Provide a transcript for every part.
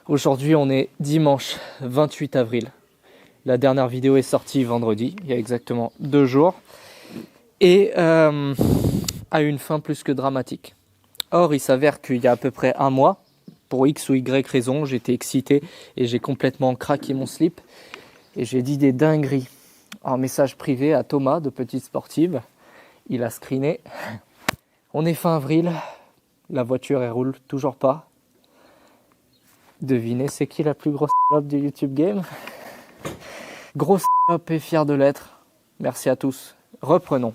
Aujourd'hui, on est dimanche 28 avril. La dernière vidéo est sortie vendredi, il y a exactement 2 jours. Et a une fin plus que dramatique. Or, il s'avère qu'il y a à peu près un mois, pour X ou Y raison, j'étais excité et j'ai complètement craqué mon slip. Et j'ai dit des dingueries en message privé à Thomas de Petite Sportive. Il a screené. On est fin avril, la voiture elle roule toujours pas. Devinez, c'est qui la plus grosse salope du YouTube Game? Grosse salope et fier de l'être. Merci à tous. Reprenons.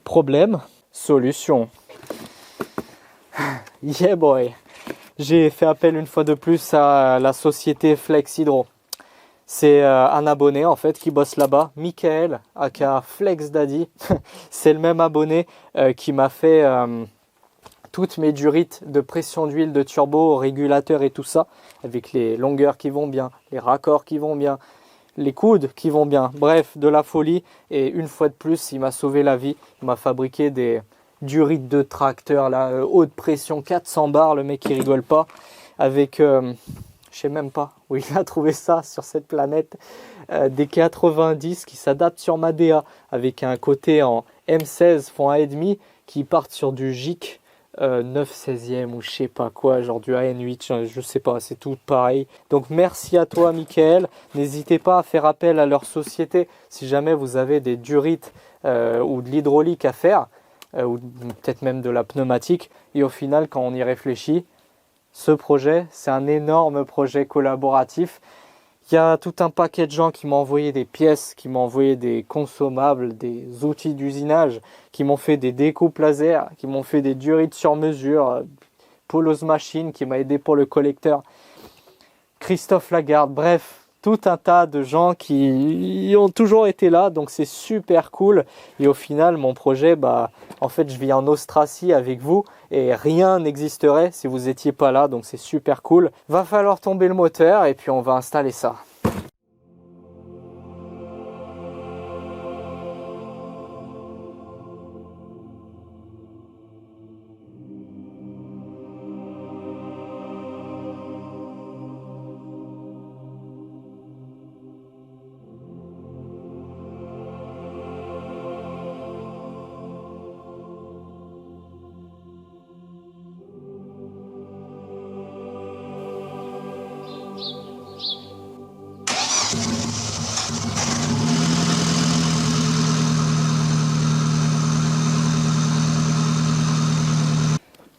Problème, solution. Yeah boy. J'ai fait appel une fois de plus à la société Flex Hydro. C'est un abonné en fait qui bosse là-bas, Michael, aka Flex Daddy. C'est le même abonné qui m'a fait toutes mes durites de pression d'huile, de turbo, régulateur et tout ça, avec les longueurs qui vont bien, les raccords qui vont bien, les coudes qui vont bien, bref, de la folie. Et une fois de plus, il m'a sauvé la vie. Il m'a fabriqué des durites de tracteur, là, haute pression, 400 bars, le mec il rigole pas, avec, je sais même pas où il a trouvé ça sur cette planète, des 90 qui s'adaptent sur ma DA, avec un côté en M16 fond 1,5 qui partent sur du GIC 9/16e ou je sais pas quoi, genre du AN8, je sais pas, c'est tout pareil. Donc merci à toi Michael, n'hésitez pas à faire appel à leur société si jamais vous avez des durites ou de l'hydraulique à faire, ou peut-être même de la pneumatique. Et au final, quand on y réfléchit, ce projet, c'est un énorme projet collaboratif. Il y a tout un paquet de gens qui m'ont envoyé des pièces, qui m'ont envoyé des consommables, des outils d'usinage, qui m'ont fait des découpes laser, qui m'ont fait des durites sur mesure, Polos Machine qui m'a aidé pour le collecteur, Christophe Lagarde, bref, tout un tas de gens qui ont toujours été là, donc c'est super cool. Et au final, mon projet, en fait, je vis en Austracie avec vous et rien n'existerait si vous n'étiez pas là, donc c'est super cool. Va falloir tomber le moteur et puis on va installer ça.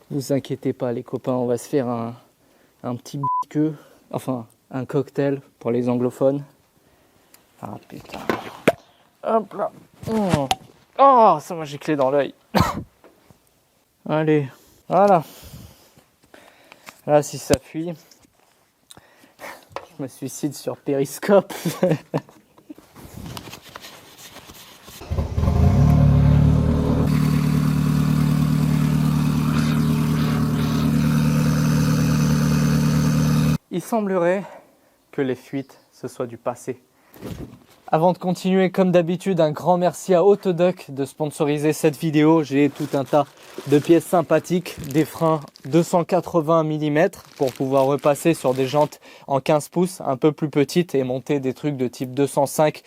Vous inquiétez pas les copains, on va se faire un petit queue, enfin un cocktail pour les anglophones. Ah putain. Hop là. Oh, ça m'a giclé dans l'œil. Allez, voilà. Là si ça fuit, je me suicide sur Périscope. Il semblerait que les fuites, ce soit du passé. Avant de continuer, comme d'habitude, un grand merci à Autodoc de sponsoriser cette vidéo. J'ai tout un tas de pièces sympathiques, des freins 280 mm pour pouvoir repasser sur des jantes en 15 pouces, un peu plus petites, et monter des trucs de type 205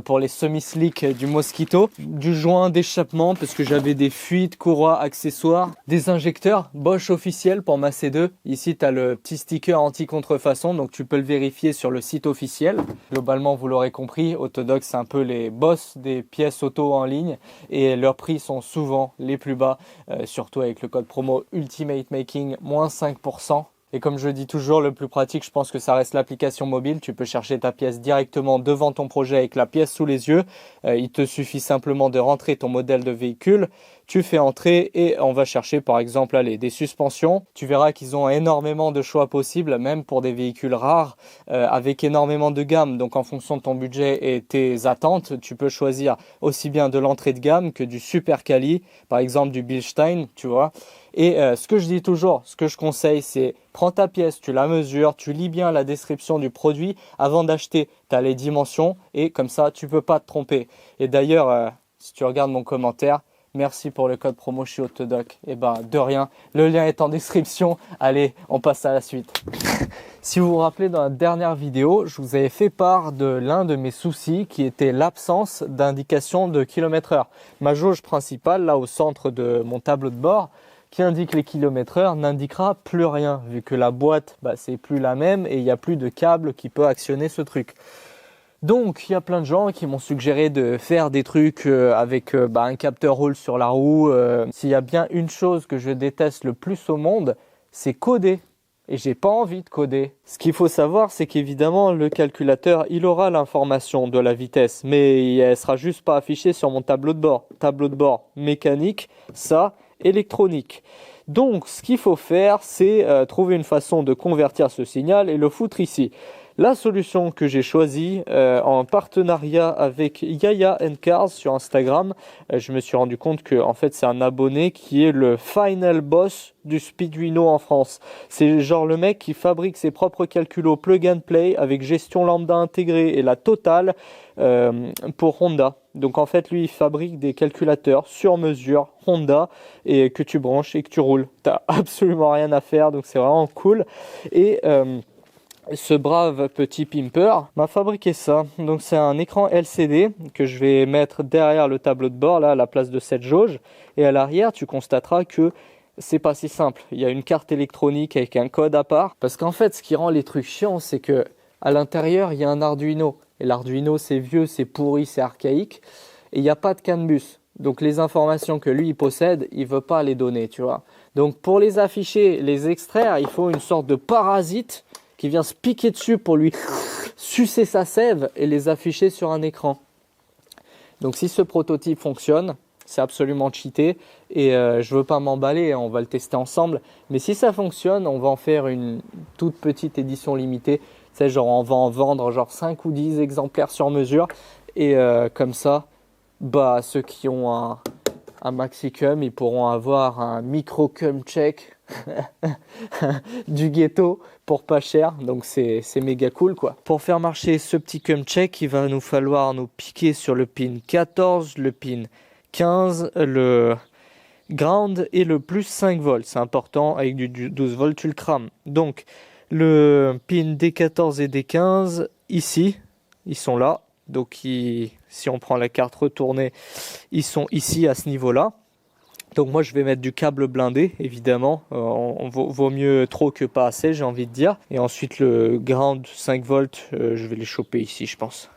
pour les semi-slick du Mosquito. Du joint d'échappement parce que j'avais des fuites, courroies, accessoires, des injecteurs Bosch officiels pour ma C2. Ici, tu as le petit sticker anti-contrefaçon, donc tu peux le vérifier sur le site officiel. Globalement, vous l'aurez compris, Autodoc, c'est un peu les boss des pièces auto en ligne et leurs prix sont souvent les plus bas, surtout avec le code promo Ultimate Making, moins 5%. Et comme je dis toujours, le plus pratique, je pense que ça reste l'application mobile. Tu peux chercher ta pièce directement devant ton projet avec la pièce sous les yeux. Il te suffit simplement de rentrer ton modèle de véhicule. Tu fais entrer et on va chercher par exemple des suspensions. Tu verras qu'ils ont énormément de choix possibles, même pour des véhicules rares, avec énormément de gamme. Donc en fonction de ton budget et tes attentes, tu peux choisir aussi bien de l'entrée de gamme que du super quali, par exemple du Bilstein, tu vois. Et ce que je dis toujours, ce que je conseille, c'est prends ta pièce, tu la mesures, tu lis bien la description du produit avant d'acheter. Tu as les dimensions et comme ça, tu peux pas te tromper. Et d'ailleurs, si tu regardes mon commentaire, Merci pour le code promo chez Autodoc. Et ben de rien, le lien est en description. Allez, on passe à la suite. Si vous vous rappelez, dans la dernière vidéo, je vous avais fait part de l'un de mes soucis qui était l'absence d'indication de km/h. Ma jauge principale, là au centre de mon tableau de bord, qui indique les km/h, n'indiquera plus rien, vu que la boîte, c'est plus la même et il n'y a plus de câble qui peut actionner ce truc. Donc, il y a plein de gens qui m'ont suggéré de faire des trucs avec un capteur roule sur la roue. S'il y a bien une chose que je déteste le plus au monde, c'est coder. Et j'ai pas envie de coder. Ce qu'il faut savoir, c'est qu'évidemment, le calculateur, il aura l'information de la vitesse, mais elle sera juste pas affichée sur mon tableau de bord. Tableau de bord mécanique, ça, électronique. Donc, ce qu'il faut faire, c'est trouver une façon de convertir ce signal et le foutre ici. La solution que j'ai choisie en partenariat avec Yaya Cars sur Instagram, je me suis rendu compte que en fait c'est un abonné qui est le final boss du Speeduino en France. C'est genre le mec qui fabrique ses propres calculos plug and play avec gestion lambda intégrée et la totale pour Honda. Donc en fait lui il fabrique des calculateurs sur mesure Honda et que tu branches et que tu roules. T'as absolument rien à faire, donc c'est vraiment cool. Et ce brave petit pimper m'a fabriqué ça. Donc c'est un écran LCD que je vais mettre derrière le tableau de bord là à la place de cette jauge, et à l'arrière tu constateras que c'est pas si simple. Il y a une carte électronique avec un code à part, parce qu'en fait ce qui rend les trucs chiants, c'est que à l'intérieur il y a un Arduino, et l'Arduino c'est vieux, c'est pourri, c'est archaïque, et il n'y a pas de CAN bus. Donc les informations que lui il possède, il veut pas les donner, tu vois. Donc pour les afficher, les extraire, il faut une sorte de parasite qui vient se piquer dessus pour lui sucer sa sève et les afficher sur un écran. Donc si ce prototype fonctionne, c'est absolument cheaté et je veux pas m'emballer, on va le tester ensemble. Mais si ça fonctionne, on va en faire une toute petite édition limitée. C'est genre on va en vendre genre 5 ou 10 exemplaires sur mesure. Et comme ça, ceux qui ont un maxi cum, ils pourront avoir un micro cum check du ghetto pour pas cher, donc c'est méga cool quoi. Pour faire marcher ce petit cum check, il va nous falloir nous piquer sur le pin 14, le pin 15, le ground et le plus 5 volts. C'est important, avec du 12 volts tu le crames. Donc le pin D14 et D15 ici, ils sont là. Donc si on prend la carte retournée, ils sont ici à ce niveau-là. Donc moi je vais mettre du câble blindé évidemment, vaut mieux trop que pas assez, j'ai envie de dire. Et ensuite le ground 5 volts, je vais les choper ici je pense.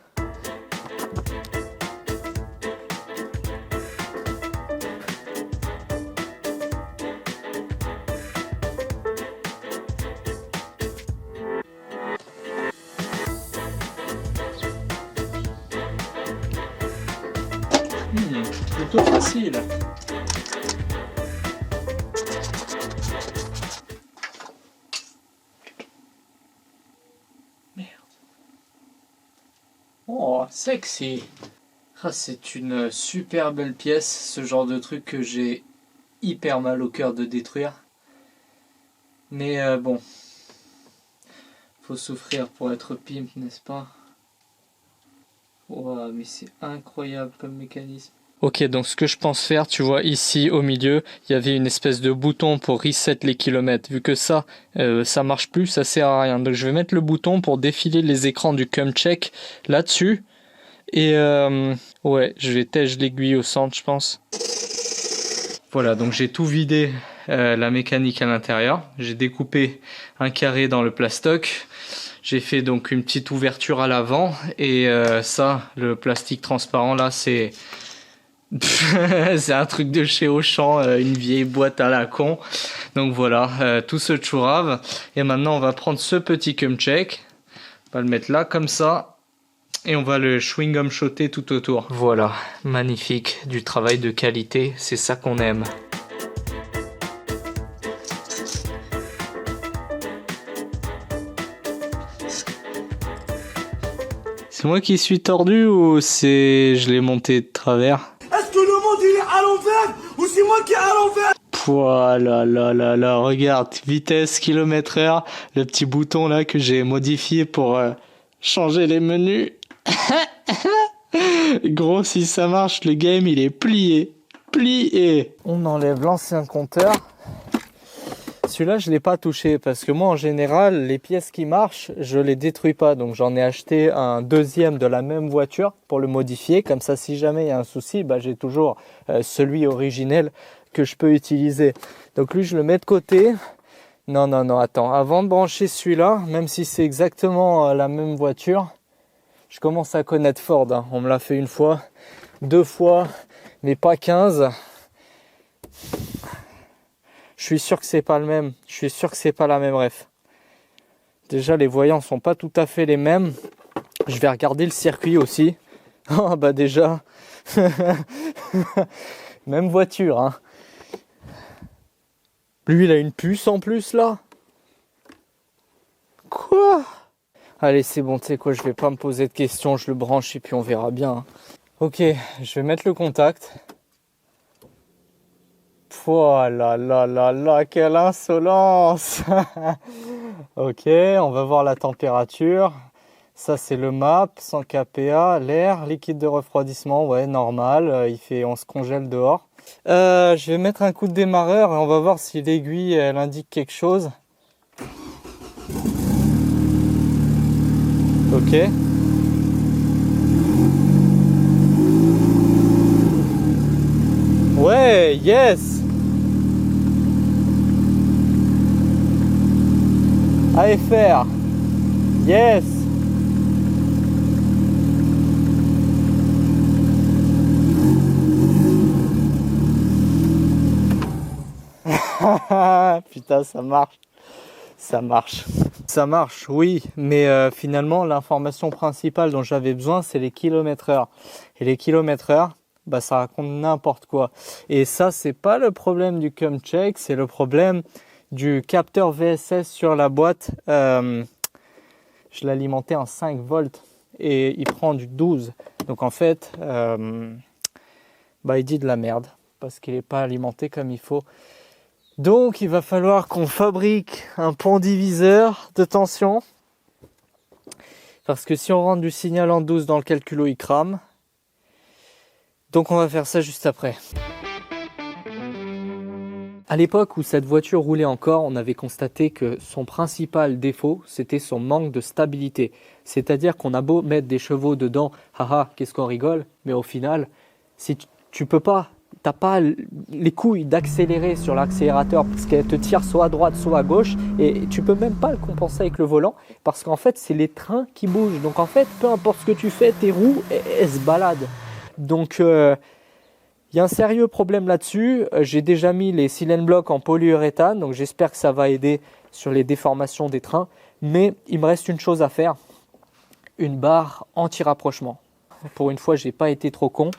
Plutôt facile. Merde. Oh, sexy. Ah, c'est une super belle pièce, ce genre de truc que j'ai hyper mal au cœur de détruire. Mais bon, faut souffrir pour être pimp, n'est-ce pas? Wow, mais c'est incroyable comme mécanisme. Ok, donc ce que je pense faire, tu vois, ici au milieu, il y avait une espèce de bouton pour reset les kilomètres. Vu que ça marche plus, ça sert à rien. Donc je vais mettre le bouton pour défiler les écrans du cum check là-dessus. Et ouais, je vais tèche l'aiguille au centre, je pense. Voilà, donc j'ai tout vidé la mécanique à l'intérieur. J'ai découpé un carré dans le plastoc. J'ai fait donc une petite ouverture à l'avant. Et ça, le plastique transparent là, c'est... c'est un truc de chez Auchan, une vieille boîte à la con. Donc voilà, tout ce chourave. Et maintenant on va prendre ce petit cum check, on va le mettre là comme ça, et on va le chewing-gum shotter tout autour. Voilà, magnifique, du travail de qualité, c'est ça qu'on aime. C'est moi qui suis tordu ou je l'ai monté de travers? À l'envers ou c'est moi qui est à l'envers? Voilà, là, regarde, vitesse, km/h, le petit bouton là que j'ai modifié pour changer les menus. Gros, si ça marche, le game il est plié. plié. On enlève l'ancien compteur. Celui-là, je ne l'ai pas touché parce que moi, en général, les pièces qui marchent, je ne les détruis pas. Donc, j'en ai acheté un deuxième de la même voiture pour le modifier. Comme ça, si jamais il y a un souci, j'ai toujours celui originel que je peux utiliser. Donc, lui, je le mets de côté. Non, attends. Avant de brancher celui-là, même si c'est exactement la même voiture, je commence à connaître Ford. Hein. On me l'a fait une fois, 2 fois, mais pas 15. Je suis sûr que c'est pas le même. Je suis sûr que c'est pas la même ref. Déjà, les voyants sont pas tout à fait les mêmes. Je vais regarder le circuit aussi. Ah déjà. Même voiture. Hein. Lui, il a une puce en plus là. Quoi? Allez, c'est bon, tu sais quoi, je vais pas me poser de questions. Je le branche et puis on verra bien. Hein. Ok, je vais mettre le contact. Oh là là là là, quelle insolence. Ok, on va voir la température. Ça c'est le MAP, 100 kPa, l'air, liquide de refroidissement, ouais normal, on se congèle dehors. Je vais mettre un coup de démarreur et on va voir si l'aiguille elle indique quelque chose. Ok. Ouais, yes. AFR. Yes. Putain, ça marche. Ça marche. Ça marche, oui. Mais finalement, l'information principale dont j'avais besoin, c'est les kilomètres-heure. Et les kilomètres-heure, ça raconte n'importe quoi. Et ça, c'est pas le problème du CumCheck, c'est le problème du capteur VSS sur la boîte. Je l'alimentais en 5 volts et il prend du 12. Donc en fait, il dit de la merde parce qu'il n'est pas alimenté comme il faut. Donc il va falloir qu'on fabrique un pont diviseur de tension. Parce que si on rentre du signal en 12 dans le calculo, il crame. Donc on va faire ça juste après. À l'époque où cette voiture roulait encore, on avait constaté que son principal défaut, c'était son manque de stabilité. C'est-à-dire qu'on a beau mettre des chevaux dedans, haha, qu'est-ce qu'on rigole, mais au final, si tu peux pas, t'as pas les couilles d'accélérer sur l'accélérateur parce qu'elle te tire soit à droite, soit à gauche, et tu peux même pas le compenser avec le volant parce qu'en fait, c'est les trains qui bougent. Donc en fait, peu importe ce que tu fais, tes roues, elles se baladent. Donc il y a un sérieux problème là-dessus. J'ai déjà mis les cylindres blocs en polyuréthane, donc j'espère que ça va aider sur les déformations des trains. Mais il me reste une chose à faire, une barre anti-rapprochement. Pour une fois, je n'ai pas été trop con.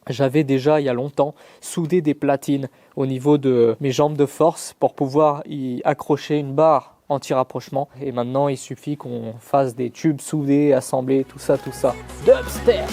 J'avais déjà, il y a longtemps, soudé des platines au niveau de mes jambes de force pour pouvoir y accrocher une barre anti-rapprochement. Et maintenant, il suffit qu'on fasse des tubes soudés, assemblés, tout ça. Dubstep!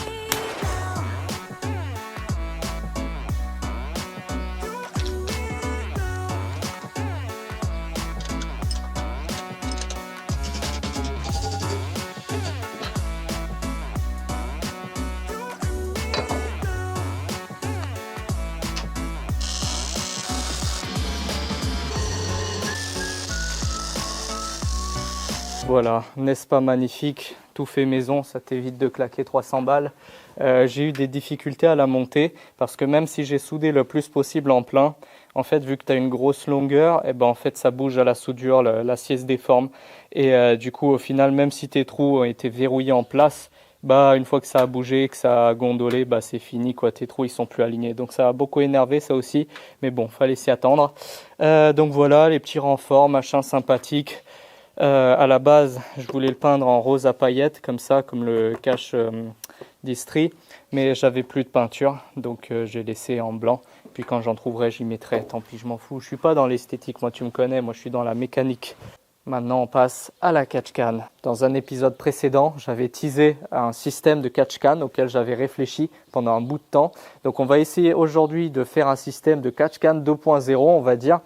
Voilà, n'est-ce pas magnifique? Tout fait maison, ça t'évite de claquer 300 balles. J'ai eu des difficultés à la monter parce que même si j'ai soudé le plus possible en plein, en fait, vu que tu as une grosse longueur, en fait, ça bouge à la soudure, l'acier se déforme. Et du coup, au final, même si tes trous ont été verrouillés en place, une fois que ça a bougé, que ça a gondolé, c'est fini, quoi. Tes trous, ils sont plus alignés. Donc ça a beaucoup énervé, ça aussi. Mais bon, fallait s'y attendre. Donc voilà, les petits renforts, machin sympathique. À la base, je voulais le peindre en rose à paillettes, comme ça, comme le cache d'Istrie, mais j'avais plus de peinture, donc j'ai laissé en blanc. Puis quand j'en trouverai, j'y mettrai. Tant pis, je m'en fous. Je suis pas dans l'esthétique, moi tu me connais, moi je suis dans la mécanique. Maintenant, on passe à la catch-can. Dans un épisode précédent, j'avais teasé un système de catch-can auquel j'avais réfléchi pendant un bout de temps. Donc on va essayer aujourd'hui de faire un système de catch-can 2.0, on va dire.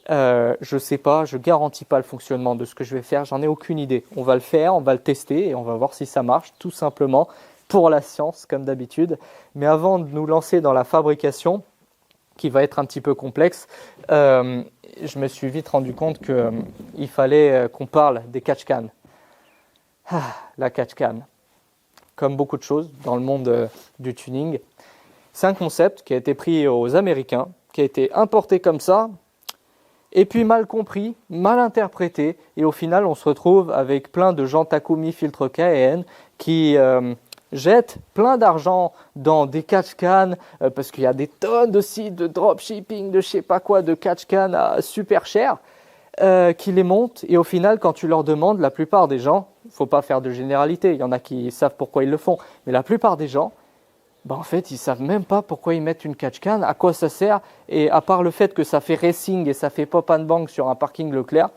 Je sais pas, je garantis pas le fonctionnement de ce que je vais faire, j'en ai aucune idée. On va le faire, on va le tester et on va voir si ça marche, tout simplement pour la science comme d'habitude. Mais avant de nous lancer dans la fabrication, qui va être un petit peu complexe. Je me suis vite rendu compte qu'il fallait qu'on parle des catch-cans. La catch-can, comme beaucoup de choses dans le monde du tuning, c'est un concept qui a été pris aux Américains, qui a été importé comme ça, et puis mal compris, mal interprété, et au final on se retrouve avec plein de gens Takumi filtre KN qui jettent plein d'argent dans des catch-can parce qu'il y a des tonnes de sites de dropshipping, de je sais pas quoi, de catch-can à super cher qui les montent, et au final quand tu leur demandes, la plupart des gens, il ne faut pas faire de généralité, il y en a qui savent pourquoi ils le font, mais la plupart des gens, en fait, ils ne savent même pas pourquoi ils mettent une catch-can, à quoi ça sert, et à part le fait que ça fait racing et ça fait pop and bang sur un parking Leclerc,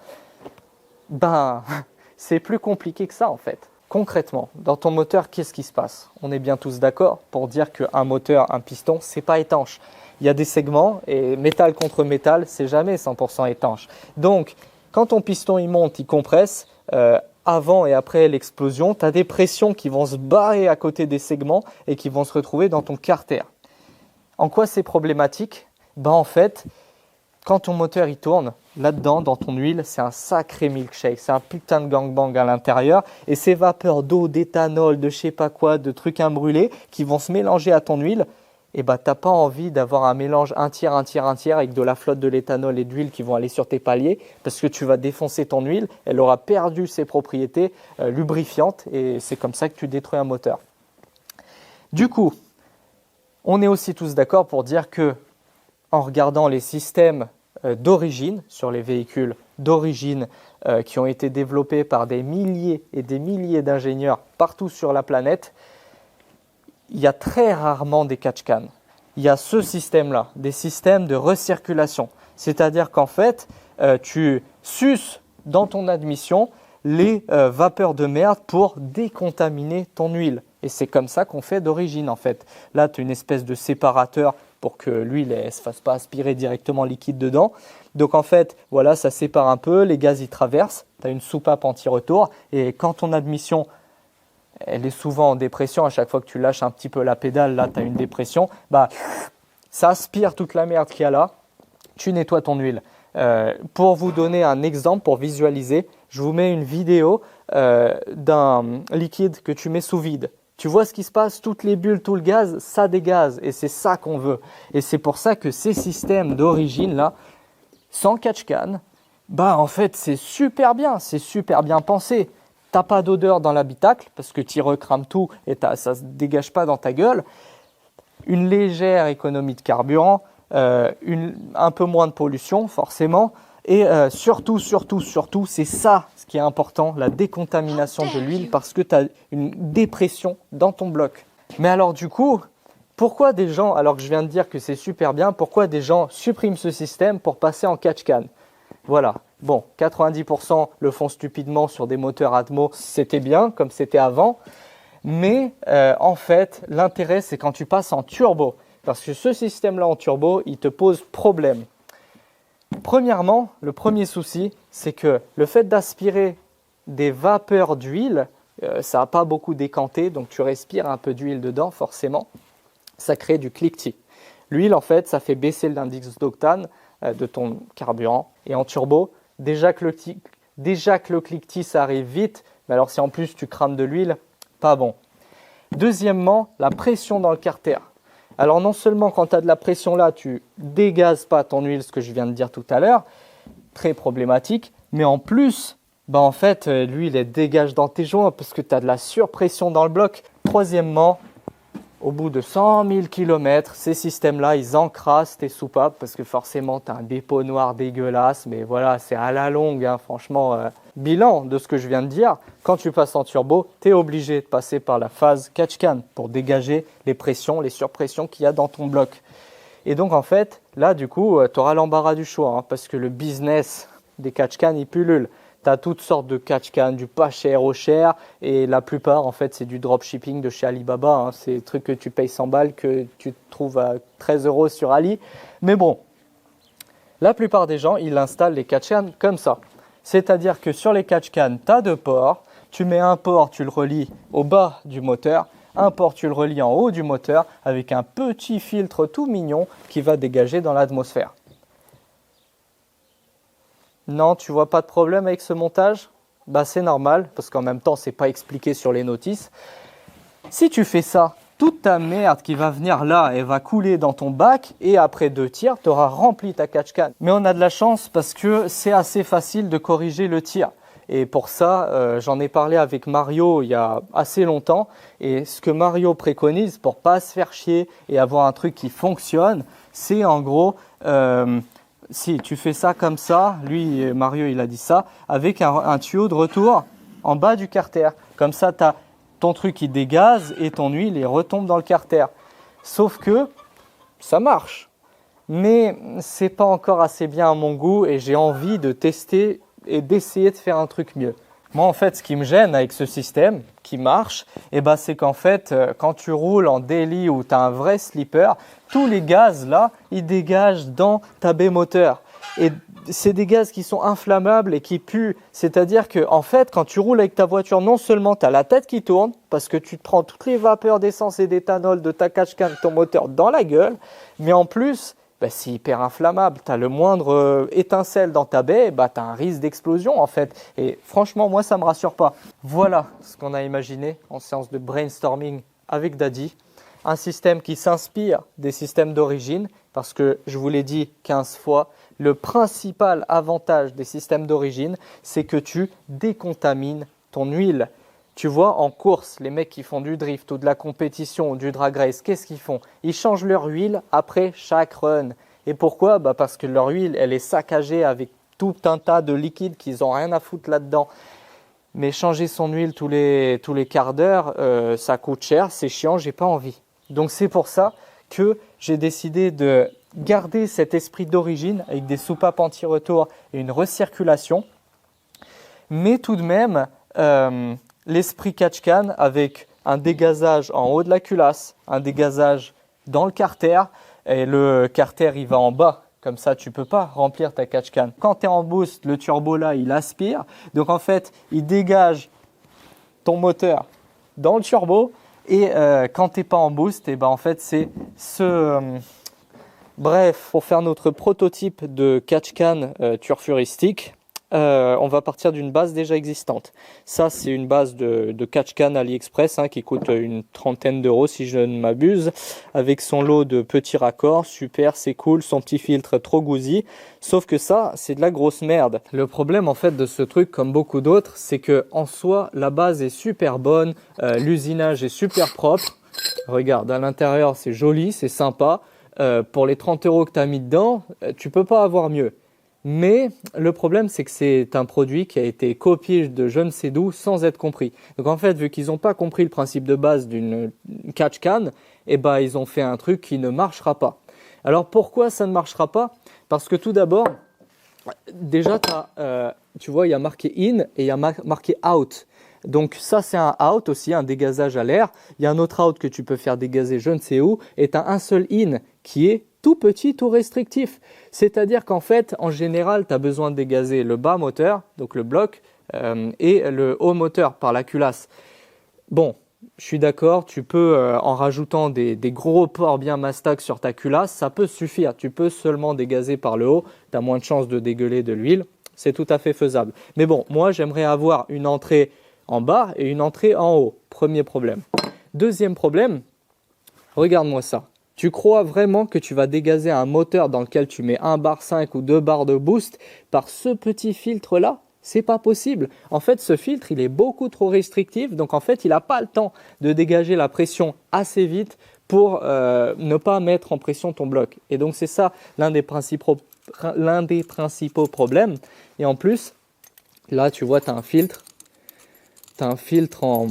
c'est plus compliqué que ça en fait. Concrètement, dans ton moteur, qu'est-ce qui se passe? On est bien tous d'accord pour dire qu'un moteur, un piston, c'est pas étanche. Il y a des segments et métal contre métal, c'est jamais 100% étanche. Donc, quand ton piston il monte, il compresse, avant et après l'explosion, tu as des pressions qui vont se barrer à côté des segments et qui vont se retrouver dans ton carter. En quoi c'est problématique? En fait, quand ton moteur il tourne, là-dedans, dans ton huile, c'est un sacré milkshake, c'est un putain de gangbang à l'intérieur, et ces vapeurs d'eau, d'éthanol, de je sais pas quoi, de trucs imbrûlés qui vont se mélanger à ton huile, et t'as pas envie d'avoir un mélange un tiers avec de la flotte de l'éthanol et d'huile qui vont aller sur tes paliers, parce que tu vas défoncer ton huile, elle aura perdu ses propriétés lubrifiantes, et c'est comme ça que tu détruis un moteur. Du coup, on est aussi tous d'accord pour dire que en regardant les systèmes d'origine sur les véhicules d'origine qui ont été développés par des milliers et des milliers d'ingénieurs partout sur la planète, il y a très rarement des catch-can. Il y a ce système-là, des systèmes de recirculation. C'est-à-dire qu'en fait, tu suces dans ton admission les vapeurs de merde pour décontaminer ton huile. Et c'est comme ça qu'on fait d'origine en fait. Là, tu as une espèce de séparateur pour que l'huile ne se fasse pas aspirer directement liquide dedans. Donc en fait, voilà, ça sépare un peu, les gaz y traversent, tu as une soupape anti-retour, et quand ton admission, elle est souvent en dépression, à chaque fois que tu lâches un petit peu la pédale, là tu as une dépression, ça aspire toute la merde qu'il y a là, tu nettoies ton huile. Pour vous donner un exemple, pour visualiser, je vous mets une vidéo d'un liquide que tu mets sous vide. Tu vois ce qui se passe, toutes les bulles, tout le gaz, ça dégaze, et c'est ça qu'on veut. Et c'est pour ça que ces systèmes d'origine là, sans catch-can, en fait c'est super bien pensé. T'as pas d'odeur dans l'habitacle parce que tu recrames tout et ça se dégage pas dans ta gueule. Une légère économie de carburant, un peu moins de pollution forcément. Et surtout, c'est ça ce qui est important, la décontamination de l'huile, parce que tu as une dépression dans ton bloc. Mais alors du coup, pourquoi des gens, alors que je viens de dire que c'est super bien, pourquoi des gens suppriment ce système pour passer en catch-can? Voilà, bon, 90% le font stupidement sur des moteurs Atmo, c'était bien comme c'était avant, mais en fait, l'intérêt c'est quand tu passes en turbo, parce que ce système-là en turbo, il te pose problème. Premièrement, le premier souci, c'est que le fait d'aspirer des vapeurs d'huile, ça n'a pas beaucoup décanté, donc tu respires un peu d'huile dedans, forcément, ça crée du cliquetis. L'huile, en fait, ça fait baisser l'indice d'octane de ton carburant. Et en turbo, déjà que le cliquetis, ça arrive vite, mais alors si en plus tu crames de l'huile, pas bon. Deuxièmement, la pression dans le carter. Alors non seulement quand tu as de la pression là, tu dégazes pas ton huile, ce que je viens de dire tout à l'heure, très problématique, mais en plus, en fait, l'huile elle dégage dans tes joints parce que tu as de la surpression dans le bloc. Troisièmement, au bout de 100 000 km, ces systèmes-là, ils encrassent tes soupapes parce que forcément, tu as un dépôt noir dégueulasse, mais voilà, c'est à la longue, hein, franchement. Bilan de ce que je viens de dire, quand tu passes en turbo, tu es obligé de passer par la phase catch-can pour dégager les pressions, les surpressions qu'il y a dans ton bloc. Et donc en fait, là du coup, tu auras l'embarras du choix, hein, parce que le business des catch-can, il pullule. Tu as toutes sortes de catch-can, du pas cher au cher, et la plupart en fait c'est du dropshipping de chez Alibaba, hein. C'est des trucs que tu payes 100 balles, que tu trouves à 13 € sur Ali. Mais bon, la plupart des gens, ils installent les catch-can comme ça. C'est-à-dire que sur les catch-can, tu as deux ports, tu mets un port, tu le relis au bas du moteur, un port tu le relis en haut du moteur avec un petit filtre tout mignon qui va dégager dans l'atmosphère. Non, tu vois pas de problème avec ce montage? Bah c'est normal, parce qu'en même temps, c'est pas expliqué sur les notices. Si tu fais ça, toute ta merde qui va venir là, elle va couler dans ton bac et après 2 tirs, tu auras rempli ta catch-can. Mais on a de la chance parce que c'est assez facile de corriger le tir. Et pour ça, j'en ai parlé avec Mario il y a assez longtemps. Et ce que Mario préconise pour pas se faire chier et avoir un truc qui fonctionne, c'est en gros... si tu fais ça comme ça, lui, Mario, il a dit ça, avec un tuyau de retour en bas du carter. Comme ça, tu as ton truc qui dégaze et ton huile il retombe dans le carter. Sauf que ça marche. Mais c'est pas encore assez bien à mon goût et j'ai envie de tester et d'essayer de faire un truc mieux. Moi, en fait, ce qui me gêne avec ce système qui marche, c'est qu'en fait, quand tu roules en daily ou tu as un vrai slipper, tous les gaz là, ils dégagent dans ta baie moteur. Et c'est des gaz qui sont inflammables et qui puent. C'est-à-dire que, en fait, quand tu roules avec ta voiture, non seulement tu as la tête qui tourne, parce que tu te prends toutes les vapeurs d'essence et d'éthanol de ta catch-can, de ton moteur dans la gueule, mais en plus, c'est hyper inflammable. Tu as le moindre étincelle dans ta baie, tu as un risque d'explosion en fait. Et franchement, moi, ça ne me rassure pas. Voilà ce qu'on a imaginé en séance de brainstorming avec Daddy. Un système qui s'inspire des systèmes d'origine, parce que je vous l'ai dit 15 fois, le principal avantage des systèmes d'origine, c'est que tu décontamines ton huile. Tu vois, en course, les mecs qui font du drift ou de la compétition ou du drag race, qu'est-ce qu'ils font? Ils changent leur huile après chaque run. Et pourquoi? Parce que leur huile, elle est saccagée avec tout un tas de liquides qu'ils n'ont rien à foutre là-dedans. Mais changer son huile tous les quarts d'heure, ça coûte cher, c'est chiant, j'ai pas envie. Donc c'est pour ça que j'ai décidé de garder cet esprit d'origine avec des soupapes anti-retour et une recirculation. Mais tout de même... l'esprit catch-can avec un dégazage en haut de la culasse, un dégazage dans le carter et le carter il va en bas. Comme ça, tu ne peux pas remplir ta catch-can. Quand tu es en boost, le turbo là, il aspire. Donc en fait, il dégage ton moteur dans le turbo. Et quand tu n'es pas en boost, en fait, c'est ce... Bref, pour faire notre prototype de catch-can turfuristique, on va partir d'une base déjà existante. Ça, c'est une base de catch-can AliExpress qui coûte une 30aine d'euros si je ne m'abuse, avec son lot de petits raccords. Super, c'est cool, son petit filtre trop gousy. Sauf que ça, c'est de la grosse merde. Le problème en fait de ce truc, comme beaucoup d'autres, c'est que en soi, la base est super bonne, l'usinage est super propre. Regarde, à l'intérieur, c'est joli, c'est sympa. Pour les 30 euros que tu as mis dedans, tu peux pas avoir mieux. Mais le problème, c'est que c'est un produit qui a été copié de je ne sais d'où sans être compris. Donc en fait, vu qu'ils n'ont pas compris le principe de base d'une catch-can, ils ont fait un truc qui ne marchera pas. Alors pourquoi ça ne marchera pas? Parce que tout d'abord, déjà, tu vois, il y a marqué in et il y a marqué out. Donc ça, c'est un out aussi, un dégazage à l'air. Il y a un autre out que tu peux faire dégazer je ne sais où. Et tu as un seul in qui est tout petit, tout restrictif. C'est-à-dire qu'en fait, en général, tu as besoin de dégazer le bas moteur, donc le bloc, et le haut moteur par la culasse. Bon, je suis d'accord, tu peux, en rajoutant des gros ports bien mastac sur ta culasse, ça peut suffire. Tu peux seulement dégazer par le haut, tu as moins de chances de dégueuler de l'huile. C'est tout à fait faisable. Mais bon, moi, j'aimerais avoir une entrée en bas et une entrée en haut. Premier problème. Deuxième problème, regarde-moi ça. Tu crois vraiment que tu vas dégazer un moteur dans lequel tu mets 1 bar 5 ou 2 bars de boost par ce petit filtre-là? C'est pas possible. En fait, ce filtre, il est beaucoup trop restrictif. Donc, en fait, il n'a pas le temps de dégager la pression assez vite pour ne pas mettre en pression ton bloc. Et donc, c'est ça l'un des principaux problèmes. Et en plus, là, tu vois, tu as un filtre. Tu as un filtre en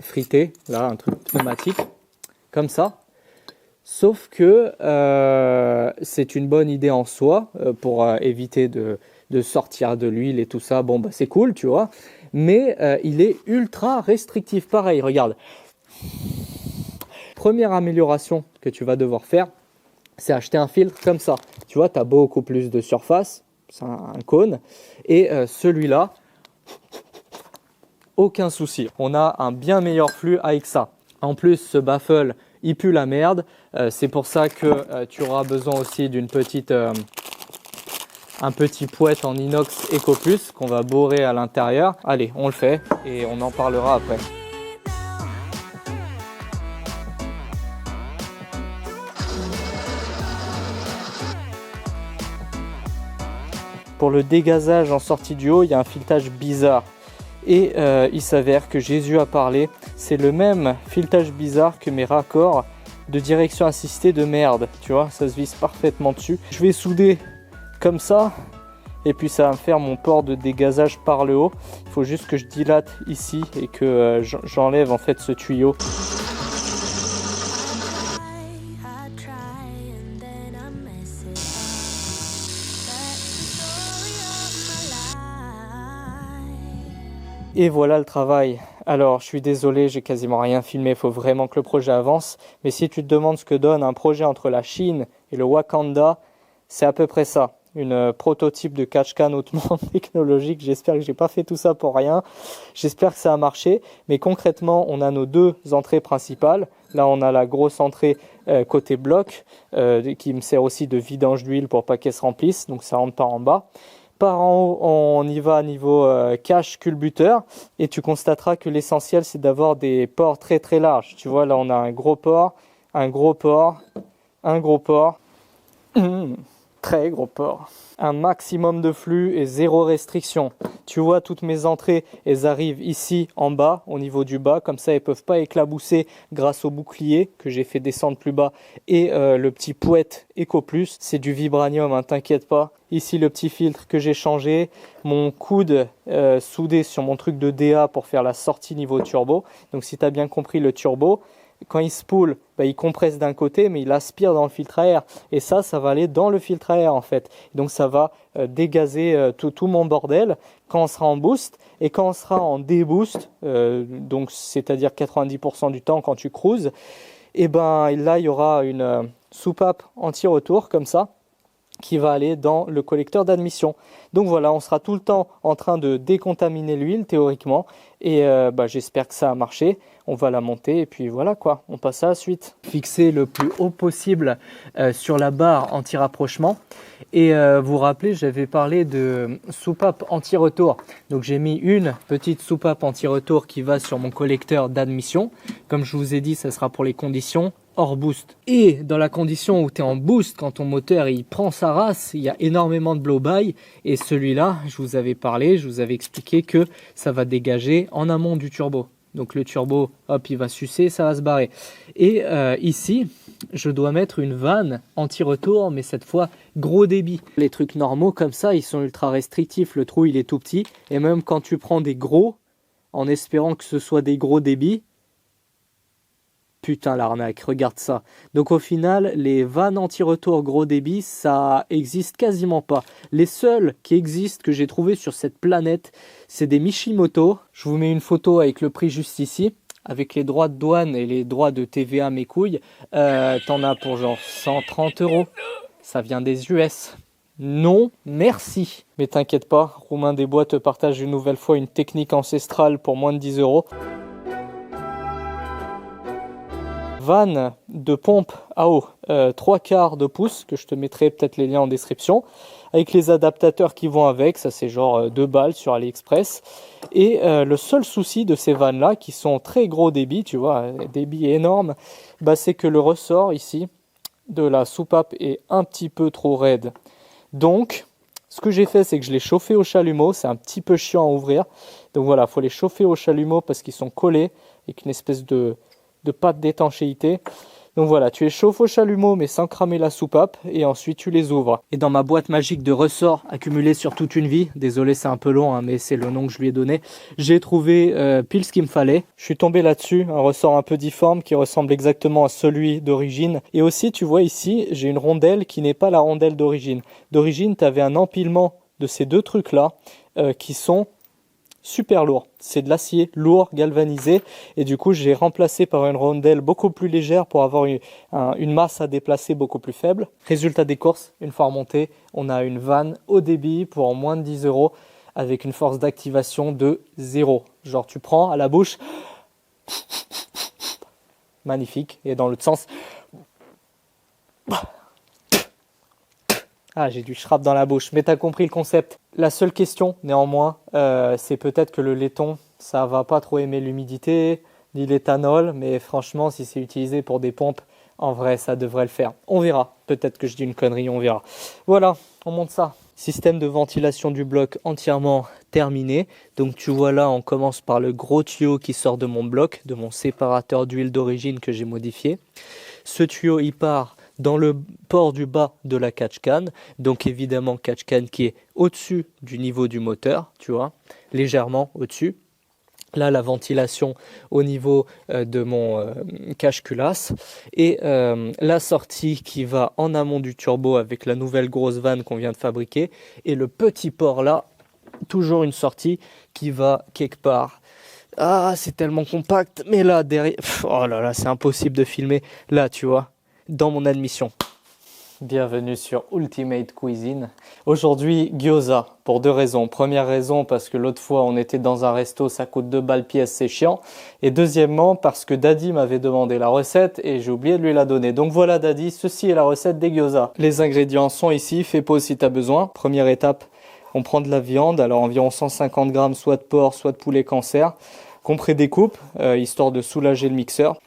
frité, là, un truc pneumatique, comme ça. Sauf que c'est une bonne idée en soi pour éviter de sortir de l'huile et tout ça. Bon, c'est cool, tu vois. Mais il est ultra restrictif. Pareil, regarde. Première amélioration que tu vas devoir faire, c'est acheter un filtre comme ça. Tu vois, tu as beaucoup plus de surface. C'est un cône. Et celui-là, aucun souci. On a un bien meilleur flux avec ça. En plus, ce baffle, il pue la merde. C'est pour ça que tu auras besoin aussi d'une petite, un petit pouette en inox EcoPlus qu'on va bourrer à l'intérieur. Allez, on le fait et on en parlera après. Pour le dégazage en sortie du haut, il y a un filetage bizarre. Et il s'avère que Jésus a parlé, c'est le même filetage bizarre que mes raccords de direction assistée de merde. Tu vois, ça se visse parfaitement dessus. Je vais souder comme ça, et puis ça va me faire mon port de dégazage par le haut. Il faut juste que je dilate ici et que j'enlève en fait ce tuyau. Et voilà le travail. Alors, je suis désolé, j'ai quasiment rien filmé, il faut vraiment que le projet avance. Mais si tu te demandes ce que donne un projet entre la Chine et le Wakanda, c'est à peu près ça. Une prototype de catch-can hautement technologique. J'espère que j'ai pas fait tout ça pour rien. J'espère que ça a marché. Mais concrètement, on a nos deux entrées principales. Là, on a la grosse entrée côté bloc qui me sert aussi de vidange d'huile pour pas qu'elle se remplisse. Donc, ça rentre par en bas. Par en haut, on y va à niveau cache culbuteur et tu constateras que l'essentiel c'est d'avoir des ports très très larges. Tu vois, là on a un gros port, un gros port, un gros port, très gros port. Un maximum de flux et zéro restriction. Tu vois, toutes mes entrées, elles arrivent ici en bas, au niveau du bas, comme ça elles ne peuvent pas éclabousser grâce au bouclier que j'ai fait descendre plus bas et le petit pouette EcoPlus, c'est du vibranium, hein, t'inquiète pas. Ici le petit filtre que j'ai changé, mon coude soudé sur mon truc de DA pour faire la sortie niveau turbo. Donc si tu as bien compris le turbo, quand il spoule, il compresse d'un côté, mais il aspire dans le filtre à air. Et ça va aller dans le filtre à air en fait. Donc ça va dégazer tout mon bordel quand on sera en boost. Et quand on sera en déboost, donc c'est-à-dire 90% du temps quand tu cruises, et là il y aura une soupape anti-retour comme ça, qui va aller dans le collecteur d'admission. Donc voilà, on sera tout le temps en train de décontaminer l'huile théoriquement et j'espère que ça a marché. On va la monter et puis voilà quoi, on passe à la suite. Fixer le plus haut possible sur la barre anti-rapprochement et vous rappelez, j'avais parlé de soupape anti-retour. Donc j'ai mis une petite soupape anti-retour qui va sur mon collecteur d'admission. Comme je vous ai dit, ça sera pour les conditions hors boost. Et dans la condition où tu es en boost, quand ton moteur il prend sa race, il y a énormément de blow-by. Et celui-là, je vous avais parlé, je vous avais expliqué que ça va dégager en amont du turbo. Donc le turbo, hop, il va sucer, ça va se barrer. Et ici, je dois mettre une vanne anti-retour, mais cette fois gros débit. Les trucs normaux comme ça, ils sont ultra restrictifs. Le trou, il est tout petit. Et même quand tu prends des gros, en espérant que ce soit des gros débits, putain l'arnaque, regarde ça. Donc au final, les vannes anti-retour gros débit, ça existe quasiment pas. Les seuls qui existent que j'ai trouvé sur cette planète, c'est des Mishimoto. Je vous mets une photo avec le prix juste ici. Avec les droits de douane et les droits de TVA mes couilles, t'en as pour genre 130 €. Ça vient des US. Non, merci. Mais t'inquiète pas, Romain Desbois te partage une nouvelle fois une technique ancestrale pour moins de 10 €. Vanne de pompe à eau, 3/4 de pouce, que je te mettrai peut-être les liens en description, avec les adaptateurs qui vont avec, ça c'est genre 2 balles sur AliExpress. Et le seul souci de ces vannes là, qui sont très gros débit, tu vois, débit énorme, c'est que le ressort ici de la soupape est un petit peu trop raide. Donc, ce que j'ai fait, c'est que je l'ai chauffé au chalumeau, c'est un petit peu chiant à ouvrir. Donc voilà, il faut les chauffer au chalumeau parce qu'ils sont collés, avec une espèce de pâte d'étanchéité. Donc voilà, tu les chauffes au chalumeau mais sans cramer la soupape et ensuite tu les ouvres. Et dans ma boîte magique de ressorts accumulés sur toute une vie, désolé c'est un peu long hein, mais c'est le nom que je lui ai donné, j'ai trouvé pile ce qu'il me fallait. Je suis tombé là-dessus, un ressort un peu difforme qui ressemble exactement à celui d'origine. Et aussi tu vois ici, j'ai une rondelle qui n'est pas la rondelle d'origine. D'origine tu avais un empilement de ces deux trucs là qui sont super lourd, c'est de l'acier lourd galvanisé et du coup j'ai remplacé par une rondelle beaucoup plus légère pour avoir une masse à déplacer beaucoup plus faible. Résultat des courses, une fois remonté, on a une vanne haut débit pour moins de 10 € avec une force d'activation de 0. Genre tu prends à la bouche magnifique. Et dans l'autre sens, ah, j'ai du shrap dans la bouche, mais t'as compris le concept. La seule question, néanmoins, c'est peut-être que le laiton, ça va pas trop aimer l'humidité, ni l'éthanol, mais franchement, si c'est utilisé pour des pompes, en vrai, ça devrait le faire. On verra. Peut-être que je dis une connerie, on verra. Voilà, on monte ça. Système de ventilation du bloc entièrement terminé. Donc tu vois là, on commence par le gros tuyau qui sort de mon bloc, de mon séparateur d'huile d'origine que j'ai modifié. Ce tuyau, il part dans le port du bas de la catch-can. Donc évidemment, catch-can qui est au-dessus du niveau du moteur, tu vois, légèrement au-dessus. Là, la ventilation au niveau de mon cache-culasse et la sortie qui va en amont du turbo avec la nouvelle grosse vanne qu'on vient de fabriquer et le petit port là, toujours une sortie qui va quelque part. Ah, c'est tellement compact, mais là, derrière, oh là là, c'est impossible de filmer. Là, tu vois, dans mon admission. Bienvenue sur Ultimate Cuisine. Aujourd'hui, gyoza, pour 2 raisons. Première raison, parce que l'autre fois, on était dans un resto, ça coûte 2 balles pièce, c'est chiant. Et deuxièmement, parce que Daddy m'avait demandé la recette et j'ai oublié de lui la donner. Donc voilà Daddy, ceci est la recette des gyoza. Les ingrédients sont ici, fais pause si tu as besoin. Première étape, on prend de la viande, alors environ 150 grammes, soit de porc, soit de poulet cancer, qu'on prédécoupe, histoire de soulager le mixeur.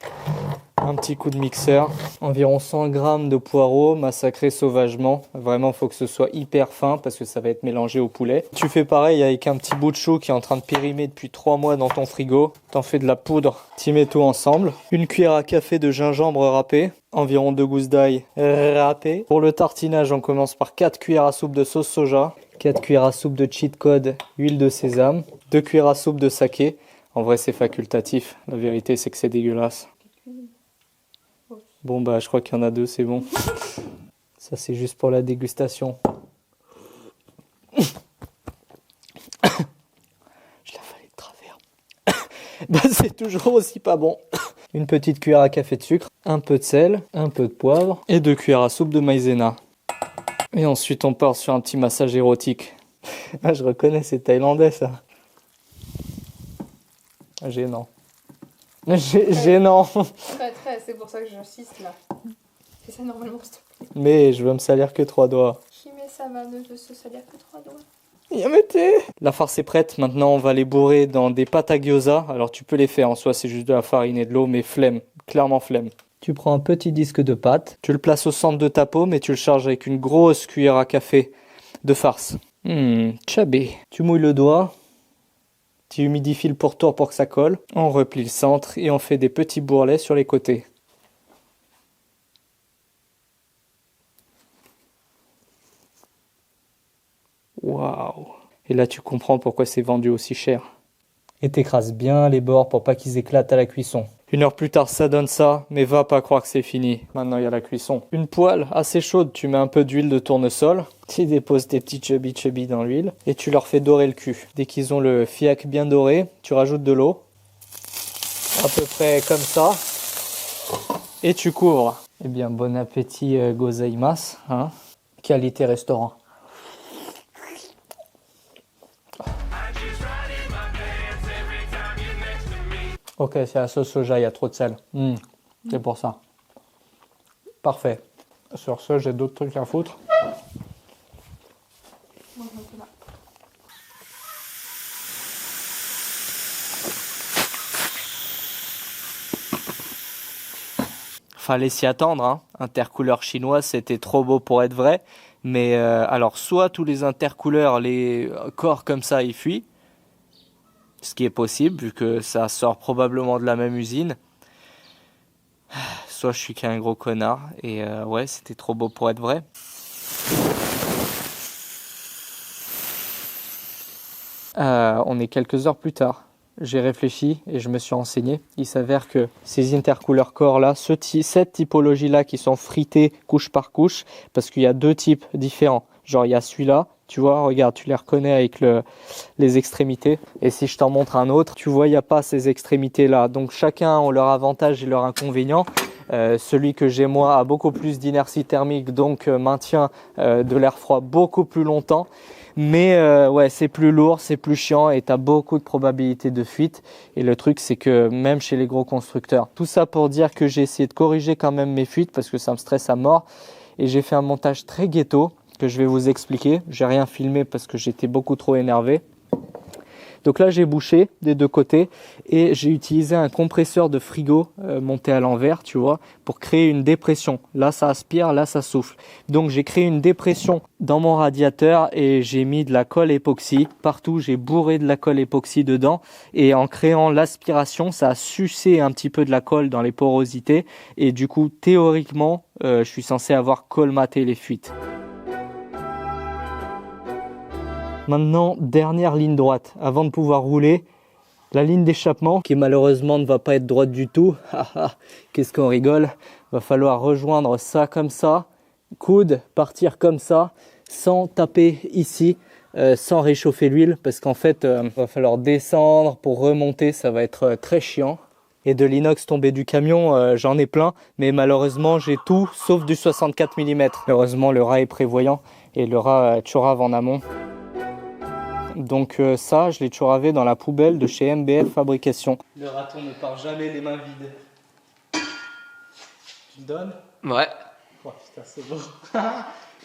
Un petit coup de mixeur, environ 100 grammes de poireaux massacrés sauvagement. Vraiment, il faut que ce soit hyper fin parce que ça va être mélangé au poulet. Tu fais pareil avec un petit bout de chou qui est en train de périmer depuis 3 mois dans ton frigo. T'en fais de la poudre, tu mets tout ensemble. Une cuillère à café de gingembre râpé, environ 2 gousses d'ail râpées. Pour le tartinage, on commence par 4 cuillères à soupe de sauce soja, 4 cuillères à soupe de cheat code, huile de sésame, 2 cuillères à soupe de saké. En vrai, c'est facultatif. La vérité, c'est que c'est dégueulasse. Bon bah je crois qu'il y en a 2, c'est bon. Ça c'est juste pour la dégustation. Je l'ai avalé de travers. Bah c'est toujours aussi pas bon. Une petite cuillère à café de sucre, un peu de sel, un peu de poivre et 2 cuillères à soupe de maïzena. Et ensuite on part sur un petit massage érotique. Ah je reconnais, c'est thaïlandais ça. Gênant. Gênant. Très, c'est pour ça que j'insiste là. Fais ça normalement, s'il te plaît. Mais je veux me salir que 3 doigts. Hime-sama ne veut se salir que 3 doigts. Yamete. La farce est prête, maintenant on va les bourrer dans des pâtes à gyoza. Alors tu peux les faire, en soi c'est juste de la farine et de l'eau, mais flemme, clairement flemme. Tu prends un petit disque de pâte, tu le places au centre de ta paume et tu le charges avec une grosse cuillère à café de farce. Chabé. Tu mouilles le doigt. Tu humidifies le pourtour pour que ça colle. On replie le centre et on fait des petits bourrelets sur les côtés. Waouh! Et là, tu comprends pourquoi c'est vendu aussi cher. Et t'écrases bien les bords pour pas qu'ils éclatent à la cuisson. 1 heure plus tard, ça donne ça, mais va pas croire que c'est fini. Maintenant, il y a la cuisson. Une poêle assez chaude, tu mets un peu d'huile de tournesol. Tu déposes tes petits chubby dans l'huile et tu leur fais dorer le cul. Dès qu'ils ont le fiac bien doré, tu rajoutes de l'eau. À peu près comme ça. Et tu couvres. Eh bien, bon appétit, gozaimasu, hein. Qualité restaurant. Ok, c'est la sauce soja, il y a trop de sel. C'est pour ça. Parfait. Sur ce, j'ai d'autres trucs à foutre. Fallait s'y attendre, hein. Intercouleur chinois, c'était trop beau pour être vrai. Mais alors, soit tous les intercouleurs, les corps comme ça, ils fuient. Ce qui est possible, vu que ça sort probablement de la même usine. Soit je suis qu'un gros connard. Et ouais, c'était trop beau pour être vrai. On est quelques heures plus tard. J'ai réfléchi et je me suis renseigné. Il s'avère que ces intercouleurs corps là, cette typologie là qui sont frités couche par couche, parce qu'il y a 2 types différents. Genre il y a celui-là, tu vois, regarde, tu les reconnais avec les extrémités. Et si je t'en montre un autre, tu vois, il n'y a pas ces extrémités là. Donc chacun a leur avantage et leur inconvénient. Celui que j'ai moi a beaucoup plus d'inertie thermique, donc maintient de l'air froid beaucoup plus longtemps. Mais ouais, c'est plus lourd, c'est plus chiant et tu as beaucoup de probabilités de fuite. Et le truc, c'est que même chez les gros constructeurs, tout ça pour dire que j'ai essayé de corriger quand même mes fuites parce que ça me stresse à mort. Et j'ai fait un montage très ghetto que je vais vous expliquer. J'ai rien filmé parce que j'étais beaucoup trop énervé. Donc là, j'ai bouché des deux côtés et j'ai utilisé un compresseur de frigo monté à l'envers, tu vois, pour créer une dépression. Là, ça aspire, là, ça souffle. Donc, j'ai créé une dépression dans mon radiateur et j'ai mis de la colle époxy. Partout, j'ai bourré de la colle époxy dedans et en créant l'aspiration, ça a sucé un petit peu de la colle dans les porosités et du coup, théoriquement, je suis censé avoir colmaté les fuites. Maintenant, dernière ligne droite, avant de pouvoir rouler, la ligne d'échappement qui malheureusement ne va pas être droite du tout. Qu'est-ce qu'on rigole. Va falloir rejoindre ça comme ça, coude, partir comme ça, sans taper ici, sans réchauffer l'huile, parce qu'en fait, va falloir descendre pour remonter, ça va être très chiant. Et de l'inox tombé du camion, j'en ai plein, mais malheureusement, j'ai tout sauf du 64 mm. Heureusement, le rat est prévoyant et le rat chorave en amont. Donc ça, je l'ai chouravé dans la poubelle de chez MBF Fabrication. Le raton ne part jamais les mains vides. Tu me donnes? Ouais. Oh putain, c'est beau.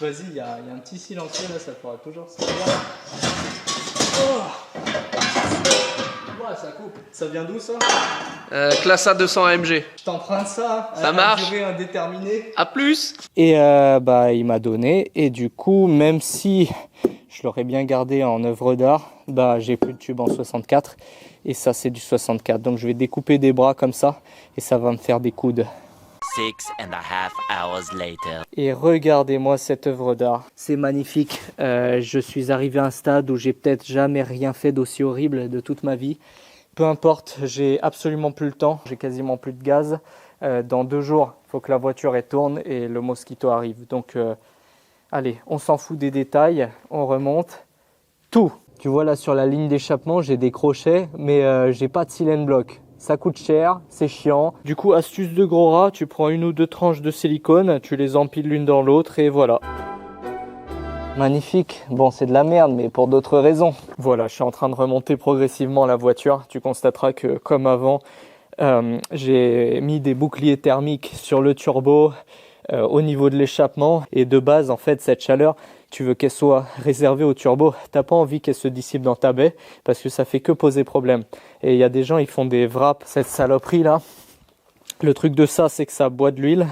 Vas-y, il y a un petit silencieux là, ça pourra toujours servir. Oh ouais, ça coupe. Ça vient d'où ça? Classe A 200 AMG. Je t'emprunte ça. Ça marche. Durée indéterminée. A plus. Et il m'a donné. Et du coup, même si je l'aurais bien gardé en œuvre d'art, j'ai plus de tube en 64 et ça c'est du 64. Donc je vais découper des bras comme ça et ça va me faire des coudes. 6.5 hours later. Et regardez-moi cette œuvre d'art, c'est magnifique. Je suis arrivé à un stade où j'ai peut-être jamais rien fait d'aussi horrible de toute ma vie. Peu importe, j'ai absolument plus le temps, j'ai quasiment plus de gaz. Dans 2 jours, il faut que la voiture elle tourne et le mosquito arrive. Donc allez, on s'en fout des détails, on remonte. Tout. Tu vois là sur la ligne d'échappement, j'ai des crochets, mais j'ai pas de silane block. Ça coûte cher, c'est chiant. Du coup, astuce de gros rat, tu prends 1 ou 2 tranches de silicone, tu les empiles l'une dans l'autre et voilà. Magnifique. Bon, c'est de la merde, mais pour d'autres raisons. Voilà, je suis en train de remonter progressivement la voiture. Tu constateras que, comme avant, j'ai mis des boucliers thermiques sur le turbo au niveau de l'échappement. Et de base, en fait, cette chaleur, tu veux qu'elle soit réservée au turbo. T'as pas envie qu'elle se dissipe dans ta baie parce que ça fait que poser problème. Et il y a des gens, ils font des wraps, cette saloperie là. Le truc de ça, c'est que ça boit de l'huile.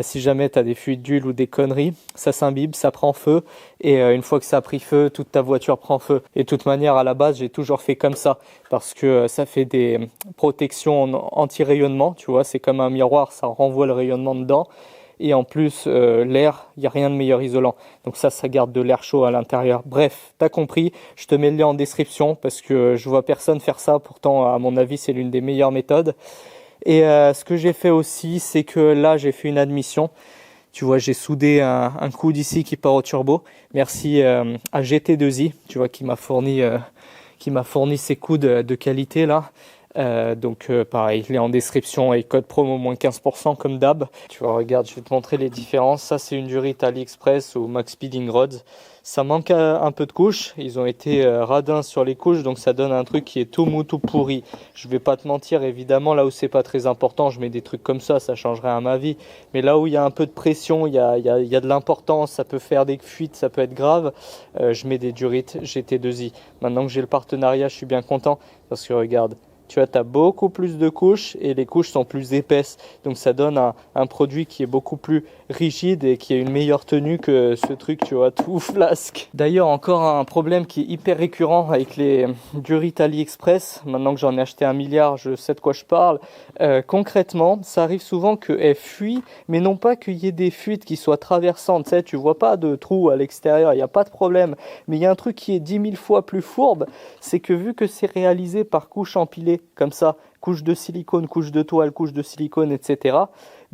Si jamais tu as des fuites d'huile ou des conneries, ça s'imbibe, ça prend feu. Et une fois que ça a pris feu, toute ta voiture prend feu. Et de toute manière, à la base, j'ai toujours fait comme ça. Parce que ça fait des protections anti-rayonnement. Tu vois, c'est comme un miroir, ça renvoie le rayonnement dedans. Et en plus, l'air, il n'y a rien de meilleur isolant. Donc ça garde de l'air chaud à l'intérieur. Bref, t'as compris. Je te mets le lien en description parce que je vois personne faire ça. Pourtant, à mon avis, c'est l'une des meilleures méthodes. Et ce que j'ai fait aussi, c'est que là, j'ai fait une admission. Tu vois, j'ai soudé un coude ici qui part au turbo. Merci à GT2i, tu vois, qui m'a fourni ces coudes de qualité là. Donc pareil, il est en description et code promo moins 15% comme d'hab. Tu vois, regarde, je vais te montrer les différences. Ça, c'est une durite AliExpress ou Max Speeding Rods. Ça manque un peu de couches. Ils ont été radins sur les couches, donc ça donne un truc qui est tout mou, tout pourri. Je vais pas te mentir, évidemment, là où c'est pas très important, je mets des trucs comme ça changerait à ma vie. Mais là où il y a un peu de pression, il y a de l'importance, ça peut faire des fuites, ça peut être grave, je mets des durites GT2i. Maintenant que j'ai le partenariat, je suis bien content parce que regarde, tu vois, tu as beaucoup plus de couches et les couches sont plus épaisses. Donc ça donne un produit qui est beaucoup plus rigide et qui a une meilleure tenue que ce truc, tu vois, tout flasque. D'ailleurs, encore un problème qui est hyper récurrent avec les durites AliExpress. Maintenant que j'en ai acheté 1 milliard, je sais de quoi je parle. Concrètement, ça arrive souvent qu'elles fuient, mais non pas qu'il y ait des fuites qui soient traversantes. Tu sais, tu vois pas de trou à l'extérieur, il n'y a pas de problème. Mais il y a un truc qui est 10 000 fois plus fourbe, c'est que vu que c'est réalisé par couches empilées, comme ça, couche de silicone, couche de toile, couche de silicone, etc.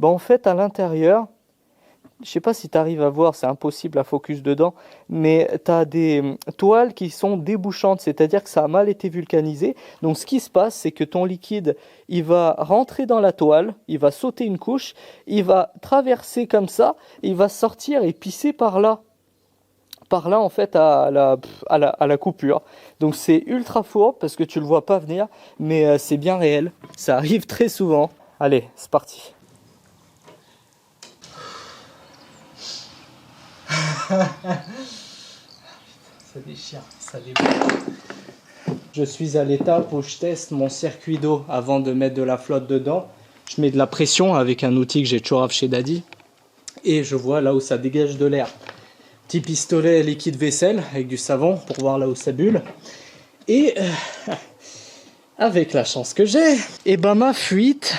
En fait, à l'intérieur, je sais pas si tu arrives à voir, c'est impossible à focus dedans, mais tu as des toiles qui sont débouchantes, c'est-à-dire que ça a mal été vulcanisé. Donc ce qui se passe, c'est que ton liquide, il va rentrer dans la toile, il va sauter une couche, il va traverser comme ça, il va sortir et pisser par là en fait à la coupure. Donc c'est ultra fourbe parce que tu le vois pas venir, mais c'est bien réel, ça arrive très souvent. Allez, c'est parti. Ça déchire, ça déchire. Je suis à l'étape où je teste mon circuit d'eau avant de mettre de la flotte dedans. Je mets de la pression avec un outil que j'ai toujours chez Daddy et je vois là où ça dégage de l'air. Petit pistolet liquide vaisselle avec du savon pour voir là où ça bulle. Et avec la chance que j'ai, et ben ma fuite,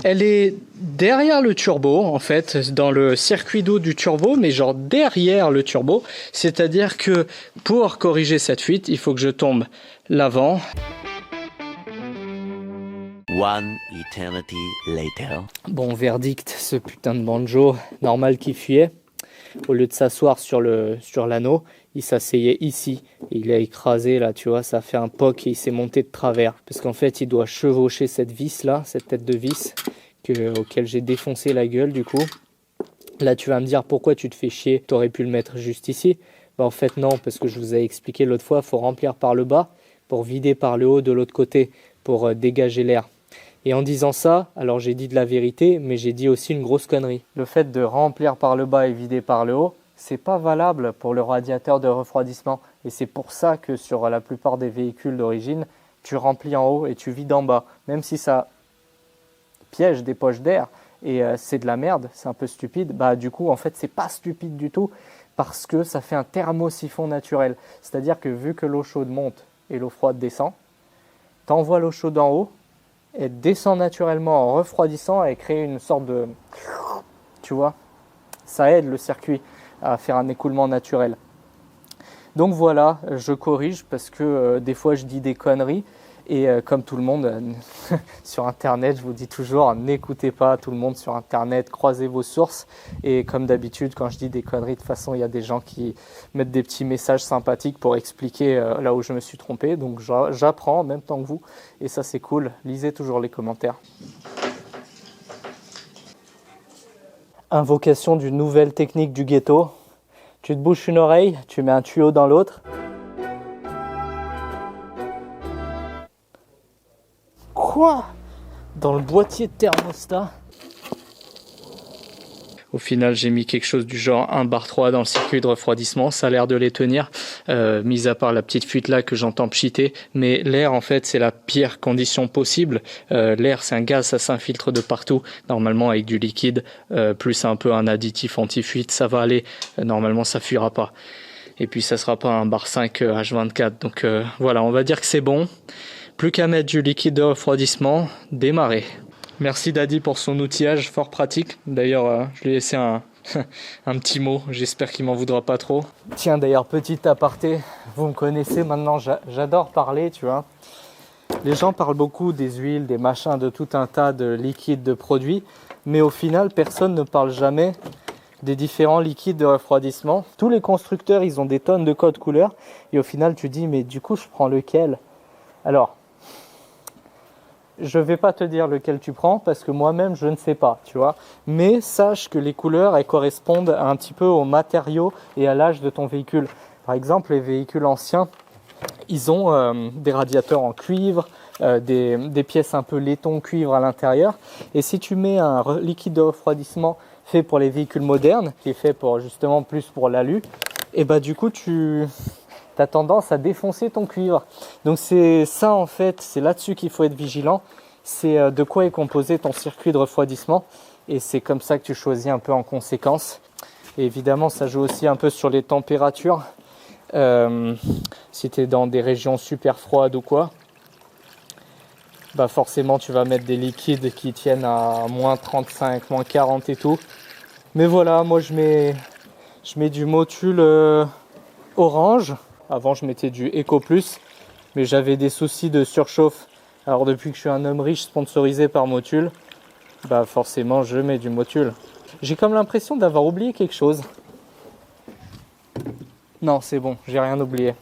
elle est derrière le turbo, en fait, dans le circuit d'eau du turbo, mais genre derrière le turbo. C'est-à-dire que pour corriger cette fuite, il faut que je tombe l'avant. One eternity later. Bon, verdict, ce putain de banjo, normal qu'il fuyait. Au lieu de s'asseoir sur l'anneau, il s'asseyait ici. Il a écrasé là, tu vois, ça a fait un poc et il s'est monté de travers. Parce qu'en fait, il doit chevaucher cette vis là, cette tête de vis auquel j'ai défoncé la gueule du coup. Là, tu vas me dire pourquoi tu te fais chier, t'aurais pu le mettre juste ici. Bah, en fait non, parce que je vous ai expliqué l'autre fois, il faut remplir par le bas pour vider par le haut de l'autre côté pour dégager l'air. Et en disant ça, alors j'ai dit de la vérité, mais j'ai dit aussi une grosse connerie. Le fait de remplir par le bas et vider par le haut, c'est pas valable pour le radiateur de refroidissement. Et c'est pour ça que sur la plupart des véhicules d'origine, tu remplis en haut et tu vides en bas. Même si ça piège des poches d'air et c'est de la merde, c'est un peu stupide, bah du coup en fait c'est pas stupide du tout parce que ça fait un thermosiphon naturel. C'est-à-dire que vu que l'eau chaude monte et l'eau froide descend, t'envoies l'eau chaude en haut, elle descend naturellement en refroidissant et crée une sorte de... Tu vois, ça aide le circuit à faire un écoulement naturel. Donc voilà, je corrige parce que des fois je dis des conneries et comme tout le monde sur internet, je vous dis toujours n'écoutez pas tout le monde sur internet, croisez vos sources et comme d'habitude quand je dis des conneries, de toute façon il y a des gens qui mettent des petits messages sympathiques pour expliquer là où je me suis trompé, donc j'apprends en même temps que vous et ça c'est cool, lisez toujours les commentaires. Invocation d'une nouvelle technique du ghetto. Tu te bouches une oreille, tu mets un tuyau dans l'autre. Quoi ? Dans le boîtier de thermostat ? Au final, j'ai mis quelque chose du genre 1/3 dans le circuit de refroidissement. Ça a l'air de les tenir, mis à part la petite fuite là que j'entends pchiter. Mais l'air, en fait, c'est la pire condition possible. L'air, c'est un gaz, ça s'infiltre de partout. Normalement, avec du liquide, plus un peu un additif anti-fuite, ça va aller. Normalement, ça fuira pas. Et puis, ça sera pas un bar 5 H24. Donc voilà, on va dire que c'est bon. Plus qu'à mettre du liquide de refroidissement, démarrer. Merci Daddy pour son outillage fort pratique. D'ailleurs, je lui ai laissé un petit mot. J'espère qu'il m'en voudra pas trop. Tiens, d'ailleurs, petit aparté. Vous me connaissez maintenant, j'adore parler, tu vois. Les gens parlent beaucoup des huiles, des machins, de tout un tas de liquides, de produits. Mais au final, personne ne parle jamais des différents liquides de refroidissement. Tous les constructeurs, ils ont des tonnes de codes couleurs. Et au final, tu dis, mais du coup, je prends lequel ? Alors, je ne vais pas te dire lequel tu prends parce que moi-même, je ne sais pas, tu vois. Mais sache que les couleurs, elles correspondent un petit peu au matériau et à l'âge de ton véhicule. Par exemple, les véhicules anciens, ils ont des radiateurs en cuivre, des pièces un peu laiton cuivre à l'intérieur. Et si tu mets un liquide de refroidissement fait pour les véhicules modernes, qui est fait pour justement plus pour l'alu, et bah du coup, tu as tendance à défoncer ton cuivre. Donc c'est ça en fait, c'est là-dessus qu'il faut être vigilant. C'est de quoi est composé ton circuit de refroidissement et c'est comme ça que tu choisis un peu en conséquence. Et évidemment, ça joue aussi un peu sur les températures. Si tu es dans des régions super froides ou quoi, bah forcément tu vas mettre des liquides qui tiennent à moins 35, moins 40 et tout. Mais voilà, moi je mets du Motul orange. Avant, je mettais du Eco Plus, mais j'avais des soucis de surchauffe. Alors, depuis que je suis un homme riche sponsorisé par Motul, bah forcément, je mets du Motul. J'ai comme l'impression d'avoir oublié quelque chose. Non, c'est bon, j'ai rien oublié.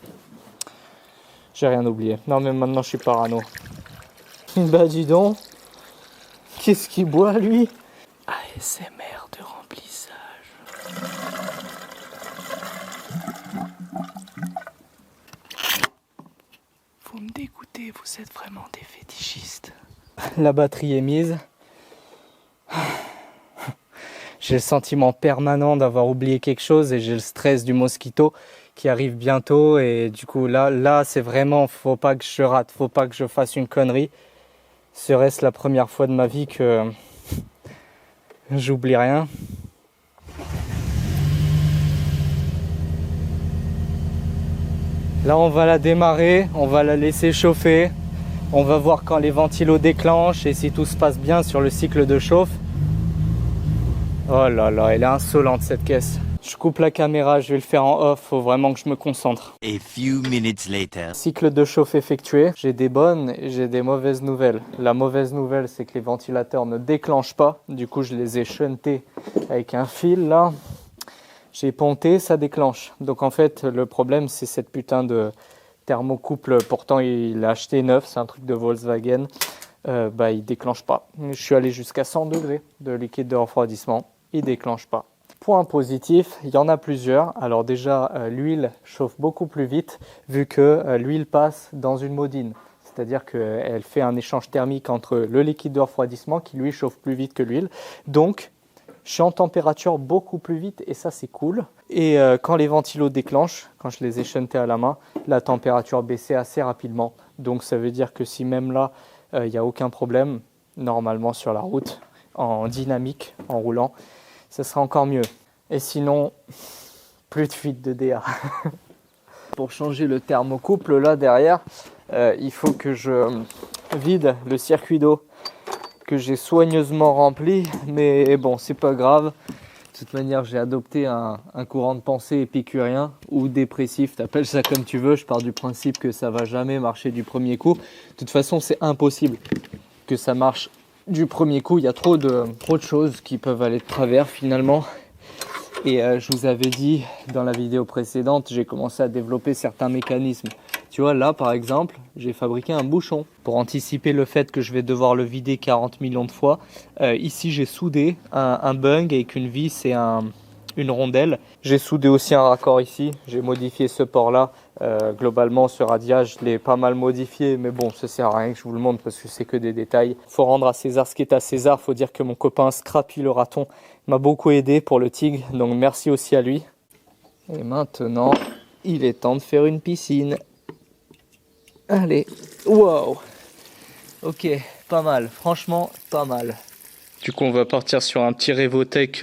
J'ai rien oublié. Non, mais maintenant je suis parano. Bah dis donc. Qu'est-ce qu'il boit lui? ASMR de remplissage. Vous me dégoûtez, vous êtes vraiment des fétichistes. La batterie est mise. J'ai le sentiment permanent d'avoir oublié quelque chose et j'ai le stress du mosquito qui arrive bientôt. Et du coup là c'est vraiment, faut pas que je rate, faut pas que je fasse une connerie. Serait-ce la première fois de ma vie que j'oublie rien. Là on va la démarrer, on va la laisser chauffer. On va voir quand les ventilos déclenchent et si tout se passe bien sur le cycle de chauffe. Oh là là, elle est insolente cette caisse. Je coupe la caméra, je vais le faire en off, faut vraiment que je me concentre. A few minutes later. Cycle de chauffe effectué. J'ai des bonnes et j'ai des mauvaises nouvelles. La mauvaise nouvelle, c'est que les ventilateurs ne déclenchent pas. Du coup, je les ai shuntés avec un fil là. J'ai ponté, ça déclenche. Donc en fait, le problème, c'est cette putain de thermocouple. Pourtant, il l'a acheté neuf, c'est un truc de Volkswagen. Il déclenche pas. Je suis allé jusqu'à 100 degrés de liquide de refroidissement. Il déclenche pas. Point positif, il y en a plusieurs. Alors déjà, l'huile chauffe beaucoup plus vite vu que l'huile passe dans une modine. C'est-à-dire qu'elle fait un échange thermique entre le liquide de refroidissement qui lui chauffe plus vite que l'huile. Donc, je suis en température beaucoup plus vite et ça c'est cool. Et quand les ventilos déclenchent, quand je les ai shuntés à la main, la température baissait assez rapidement. Donc ça veut dire que si même là, il n'y a aucun problème, normalement sur la route, en dynamique, en roulant, ça sera encore mieux. Et sinon, plus de fuite de DA. Pour changer le thermocouple, là derrière, il faut que je vide le circuit d'eau que j'ai soigneusement rempli. Mais bon, c'est pas grave. De toute manière, j'ai adopté un courant de pensée épicurien ou dépressif, t'appelles ça comme tu veux. Je pars du principe que ça va jamais marcher du premier coup. De toute façon, c'est impossible que ça marche du premier coup. Il y a trop de choses qui peuvent aller de travers finalement. Et je vous avais dit dans la vidéo précédente, j'ai commencé à développer certains mécanismes. Tu vois, là par exemple, j'ai fabriqué un bouchon pour anticiper le fait que je vais devoir le vider 40 millions de fois. Ici, j'ai soudé un bung avec une vis et une rondelle. J'ai soudé aussi un raccord ici. J'ai modifié ce port-là. Globalement, ce radiage, je l'ai pas mal modifié. Mais bon, ça sert à rien que je vous le montre parce que c'est que des détails. Faut rendre à César ce qui est à César. Faut dire que mon copain Scrappy le raton m'a beaucoup aidé pour le Tigre. Donc merci aussi à lui. Et maintenant, il est temps de faire une piscine. Allez, wow. Ok, pas mal. Franchement, pas mal. Du coup, on va partir sur un petit Revotech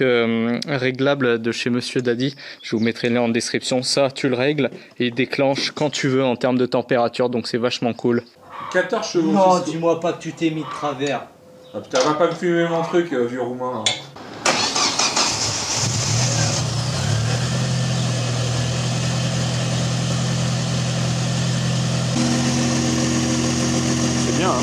réglable de chez Monsieur Daddy. Je vous mettrai le lien en description. Ça, tu le règles et il déclenche quand tu veux en termes de température. Donc, c'est vachement cool. 14 chevaux. Non, dis-moi pas que tu t'es mis de travers. Ah putain, va pas me fumer mon truc, vieux roumain. C'est bien, hein.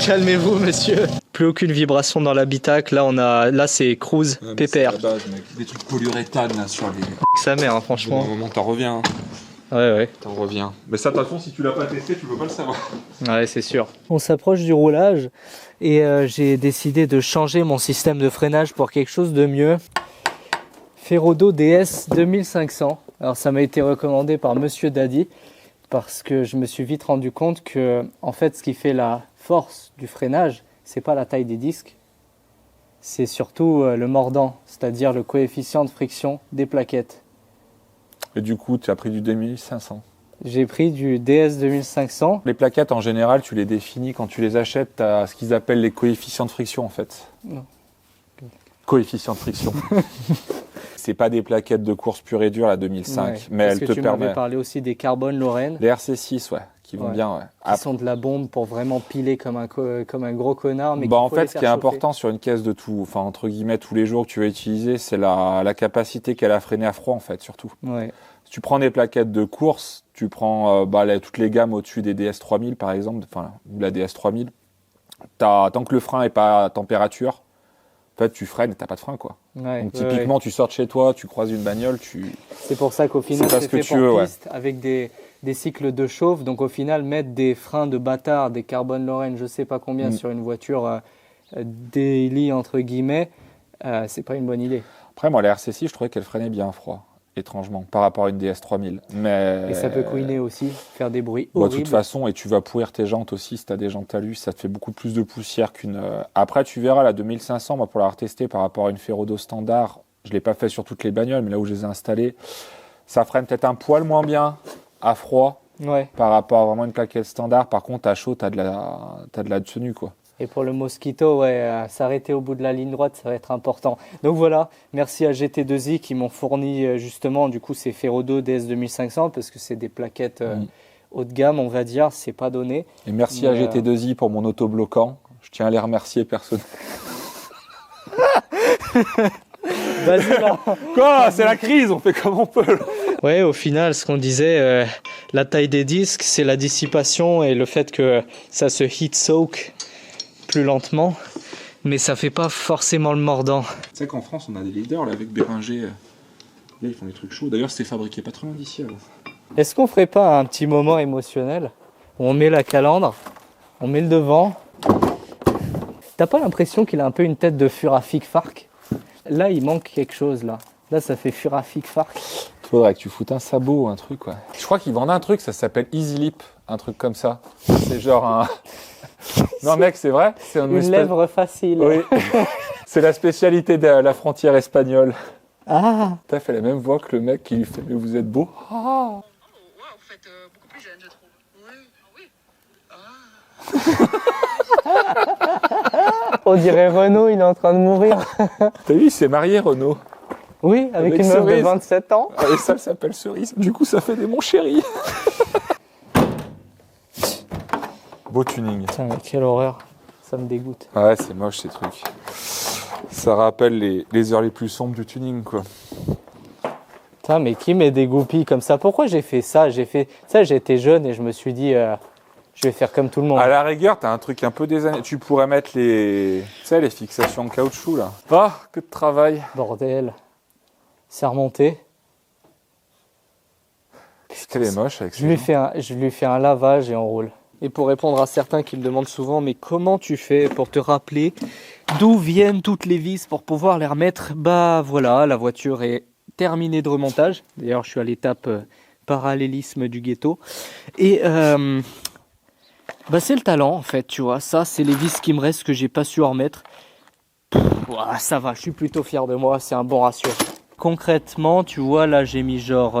Calmez-vous, monsieur. Plus aucune vibration dans l'habitacle. Là, c'est cruise, pépère. C'est la base, mec. Des trucs polyuréthane là sur les. Sa mère, hein, Au franchement. moment, t'en reviens. Hein. Ouais. T'en reviens. Mais ça, de toute façon, si tu l'as pas testé, tu peux pas le savoir. Ouais, c'est sûr. On s'approche du roulage et j'ai décidé de changer mon système de freinage pour quelque chose de mieux. Ferodo DS 2500. Alors, ça m'a été recommandé par Monsieur Daddy parce que je me suis vite rendu compte que, en fait, ce qui fait la force du freinage, c'est pas la taille des disques, c'est surtout le mordant, c'est-à-dire le coefficient de friction des plaquettes. Et du coup, tu as pris du 2500. J'ai pris du DS 2500. Les plaquettes, en général, tu les définis quand tu les achètes à ce qu'ils appellent les coefficients de friction, en fait. Non. Coefficients de friction. C'est pas des plaquettes de course pure et dure, la 2005, Ouais, mais parce elles que te tu m'avais permettent. parlé aussi des Carbone Lorraine. Les RC6, ouais, qui vont Ouais. bien, ouais. Qui sont de la bombe pour vraiment piler comme un gros connard. Mais Bah, qu'il en faut les fait, ce faire qui est chauffer. important sur une caisse de tout, enfin, entre guillemets, tous les jours que tu vas utiliser, c'est la capacité qu'elle a à freiner à froid, en fait, surtout. Ouais. Si tu prends des plaquettes de course, tu prends toutes les gammes au-dessus des DS3000 par exemple, enfin la DS3000, tant que le frein n'est pas à température, en fait tu freines et t'as pas de frein quoi. Ouais, Donc typiquement tu sors de chez toi, tu croises une bagnole, c'est pour ça qu'au final C'est pas c'est ce que fait tu pour veux, piste avec des cycles de chauffe. Donc au final mettre des freins de bâtard, des Carbon Lorraine, je sais pas combien sur une voiture daily entre guillemets, c'est pas une bonne idée. Après moi la RC6 je trouvais qu'elle freinait bien froid. Étrangement, par rapport à une DS3000. Et ça peut couiner aussi, faire des bruits de horribles. toute façon, et tu vas pourrir tes jantes aussi si tu as des jantes talus, ça te fait beaucoup plus de poussière qu'une... Après, tu verras, la 2500, moi, pour l'avoir testé par rapport à une Ferodo standard, je ne l'ai pas fait sur toutes les bagnoles, mais là où je les ai installées, ça freine peut-être un poil moins bien à froid par rapport à vraiment une plaquette standard. Par contre, à chaud, tu as de la tenue, quoi. Et pour le Mosquito, s'arrêter au bout de la ligne droite, ça va être important. Donc voilà, merci à GT2i qui m'ont fourni justement du coup ces Ferodo DS2500 parce que c'est des plaquettes haut de gamme, on va dire, c'est pas donné. Et merci à GT2i pour mon autobloquant. Je tiens à les remercier personnellement. Vas-y là. Quoi ? C'est la crise, on fait comme on peut. Ouais, au final, ce qu'on disait, la taille des disques, c'est la dissipation et le fait que ça se heat soak plus lentement, mais ça fait pas forcément le mordant. Tu sais qu'en France, on a des leaders là, avec Bérenger. Là, ils font des trucs chauds. D'ailleurs, c'était fabriqué pas très loin d'ici. Est-ce qu'on ferait pas un petit moment émotionnel où on met la calandre, on met le devant. T'as pas l'impression qu'il a un peu une tête de Furafik Fark ? Là, il manque quelque chose là. Là, ça fait Furafik Fark. Faudrait que tu foutes un sabot ou un truc, quoi. Je crois qu'ils vendent un truc, ça s'appelle Easy Lip, un truc comme ça. C'est genre un... Non mec, c'est vrai. C'est une lèvre facile. Oui. C'est la spécialité de la frontière espagnole. Ah. T'as fait la même voix que le mec qui lui fait « Mais vous êtes beau ». Wow, vous faites beaucoup plus jeune, je trouve. Oui. On dirait Renaud, il est en train de mourir. T'as vu, il s'est marié Renaud. Oui, avec une meuf Cerise. de 27 ans. Et ça s'appelle Cerise. Du coup, ça fait des mon chéri. Beau tuning. Putain, mais quelle horreur. Ça me dégoûte. Ouais, c'est moche ces trucs. Ça rappelle les heures les plus sombres du tuning, quoi. Putain, mais qui met des goupilles comme ça ? Pourquoi j'ai fait ça ? J'étais jeune et je me suis dit, je vais faire comme tout le monde. À la rigueur, t'as un truc un peu des années. Tu pourrais mettre les fixations en caoutchouc, là. Ah, que de travail. Bordel. C'est remonté. Putain, elle est moche avec ça. Je lui fais un lavage et on roule. Et pour répondre à certains qui me demandent souvent, mais comment tu fais pour te rappeler d'où viennent toutes les vis pour pouvoir les remettre ? Bah voilà, la voiture est terminée de remontage. D'ailleurs, je suis à l'étape parallélisme du ghetto. Et bah c'est le talent en fait, tu vois. Ça, c'est les vis qui me restent que j'ai pas su en remettre. Ouah, ça va, je suis plutôt fier de moi, c'est un bon ratio. Concrètement, tu vois, là j'ai mis genre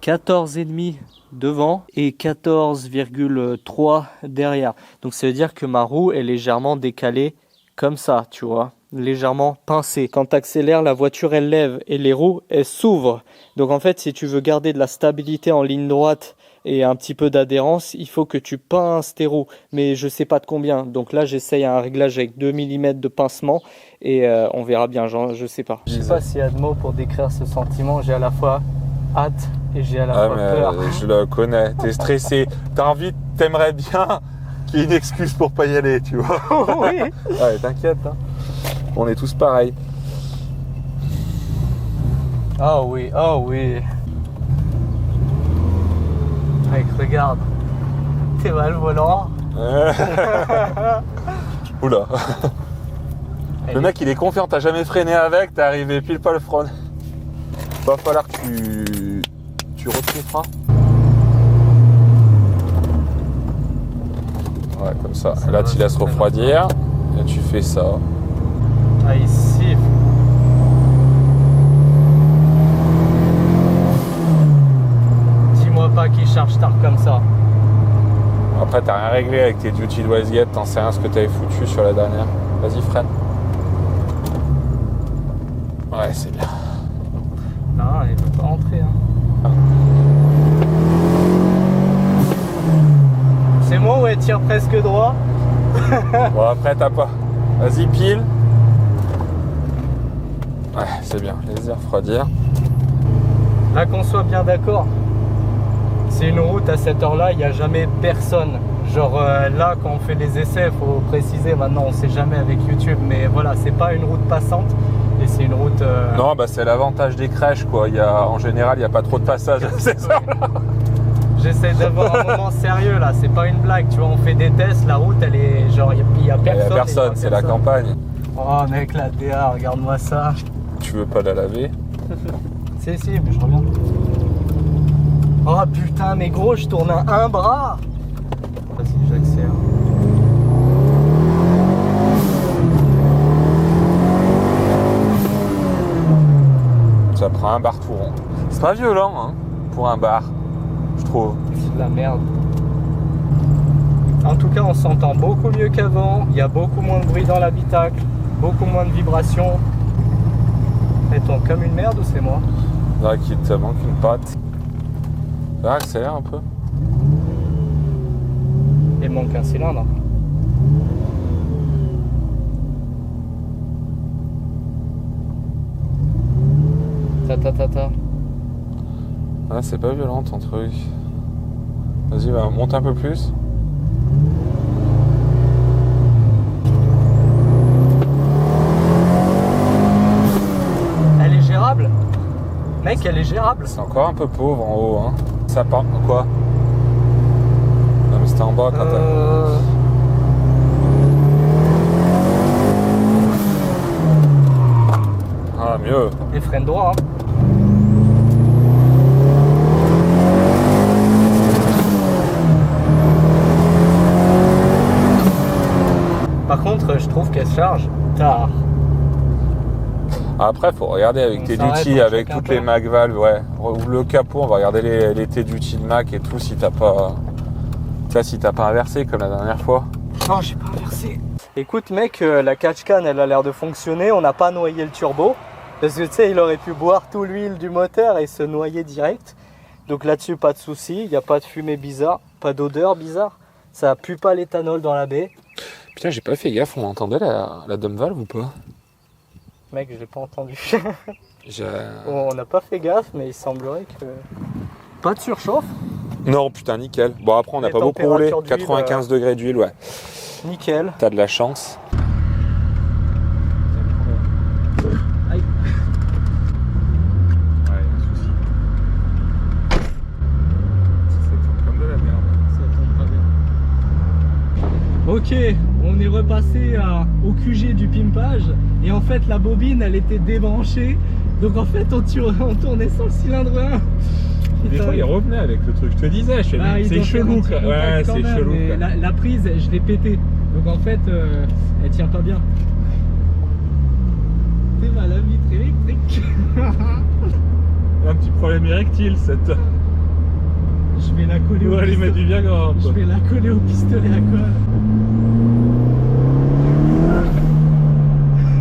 14,5 devant et 14,3 derrière. Donc ça veut dire que ma roue est légèrement décalée comme ça, tu vois, légèrement pincée. Quand tu accélères, la voiture elle lève et les roues elles s'ouvrent. Donc en fait, si tu veux garder de la stabilité en ligne droite et un petit peu d'adhérence, il faut que tu pinces tes roues, mais je sais pas de combien. Donc là, j'essaye un réglage avec 2 mm de pincement et on verra bien, je sais pas. Je sais pas s'il y a de mots pour décrire ce sentiment, j'ai à la fois hâte et j'ai à la fois peur. Je le connais, t'es stressé, t'aimerais bien qu'il y ait une excuse pour pas y aller, tu vois. Oui. Ouais, t'inquiète, hein. On est tous pareils. Oh oui, oh oui. Mec, regarde. T'es mal le volant. Oula. Le mec il est confiant, t'as jamais freiné avec, t'es arrivé pile pas le front. Va falloir que tu retires les freins. Ouais, comme ça. Là tu laisses refroidir et tu fais ça. Ah, il siffle. Dis-moi pas qu'il charge tard comme ça. Après t'as rien réglé avec tes duty de wastegate, t'en sais rien ce que t'avais foutu sur la dernière. Vas-y freine. Ouais, c'est bien. Non, il peut pas rentrer. Hein. C'est bon, ouais, tire presque droit. Bon, après t'as pas. Vas-y, pile. Ouais, c'est bien. Laisse-y refroidir. Là, qu'on soit bien d'accord, c'est une route à cette heure-là, il n'y a jamais personne. Genre là, quand on fait les essais, il faut préciser, maintenant on ne sait jamais avec YouTube, mais voilà, c'est pas une route passante et c'est une route... Non, bah c'est l'avantage des crèches, quoi. En général, il n'y a pas trop de passages à ces heures-là. J'essaie d'avoir un moment sérieux là, c'est pas une blague, tu vois, on fait des tests, la route elle est genre, il n'y a personne. Il n'y a personne, c'est la campagne. Oh mec, la DA, regarde-moi ça. Tu veux pas la laver? Si, mais je reviens. Oh putain, mais gros, je tourne à un bras. Vas-y, j'accélère. Ça prend un bar tout rond. C'est pas violent, hein, pour un bar, je trouve. C'est de la merde. En tout cas, on s'entend beaucoup mieux qu'avant. Il y a beaucoup moins de bruit dans l'habitacle, beaucoup moins de vibrations. Elle tourne comme une merde ou c'est moi? Là, qu'il te manque une patte. Ça accélère un peu. Il manque un cylindre. Ta. Ah, c'est pas violent ton truc. Vas-y, va, monte un peu plus. Elle est gérable. Mec, elle est gérable. C'est encore un peu pauvre en haut, hein. Ça part. Quoi? Non, mais c'était en bas quand Ah, mieux. Les freins droits. Hein. Par contre, je trouve qu'elle se charge tard. Après, faut regarder avec tes duty, avec toutes les Mac valves, ouais. Ouvre le capot, on va regarder les T-duty de Mac et tout si t'as pas. Si t'as pas inversé comme la dernière fois. Non, j'ai pas inversé. Écoute mec, la catch-can elle a l'air de fonctionner, on n'a pas noyé le turbo. Parce que tu sais, il aurait pu boire tout l'huile du moteur et se noyer direct. Donc là-dessus, pas de souci, il n'y a pas de fumée bizarre, pas d'odeur bizarre. Ça pue pas l'éthanol dans la baie. Putain, j'ai pas fait gaffe, on entendait la dump valve ou pas? Mec, je l'ai pas entendu. On n'a pas fait gaffe, mais il semblerait que... Pas de surchauffe? Non, putain, nickel. Bon, après, on n'a pas beaucoup roulé. 95 degrés d'huile, ouais. Nickel. T'as de la chance. Aïe. Ouais, un souci. Ça tourne comme de la merde. Ça tourne pas bien. Ok, on est repassé au QG du pimpage. Et en fait, la bobine, elle était débranchée. Donc en fait, on tournait sans le cylindre 1. Des fois, il revenait avec le truc. Je te disais, c'est chelou. Ouais, c'est chelou. La prise, je l'ai pété. Donc en fait, elle tient pas bien. C'est mal la vitre électrique. Un petit problème érectile, cette. Je vais la coller au pistolet. Mettre du Viagra. Je vais la coller au pistolet à colle.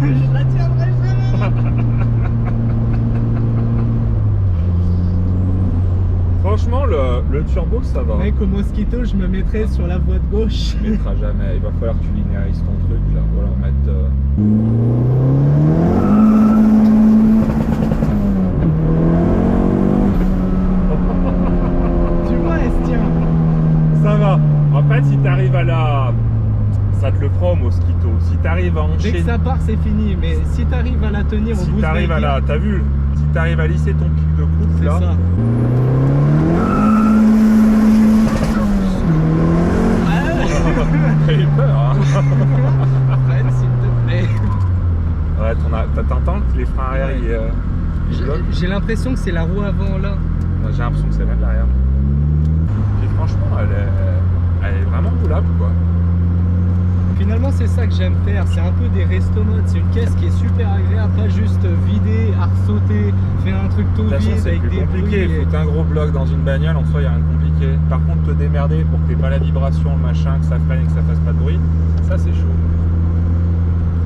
Je la tiendrai jamais. Franchement, le turbo, ça va. Mec, au Mosquito, je me mettrais sur la voie de gauche. Tu ne mettras jamais. Il va falloir que tu linéarises ton truc là. Ou alors mettre. Tu vois, elle se tient. Ça va. En fait, si tu arrives à la. Ça te le fera au Mosquito. Si tu arrives à enchaîner. Dès que ça part, c'est fini. Mais si tu arrives à la tenir au bout de tu arrives à la. T'as vu? Si tu arrives à lisser ton pic de coupe c'est là. Ça. T'as eu peur, hein? Freine, s'il te plaît. Ouais, t'entends que les freins arrière, J'ai l'impression que c'est la roue avant là. J'ai l'impression que c'est là de l'arrière. Et franchement, elle est vraiment roulable, quoi. Finalement, c'est ça que j'aime faire. C'est un peu des resto-modes. C'est une caisse qui est super agréable, pas juste vider, sauter, faire un truc tout De toute façon, vide c'est avec plus des compliqué. bruits. Foutre un gros bloc dans une bagnole, en soi, il n'y a rien de compliqué. Par contre, te démerder pour que t'aies pas la vibration, le machin, que ça freine et que ça fasse pas de bruit, ça c'est chaud.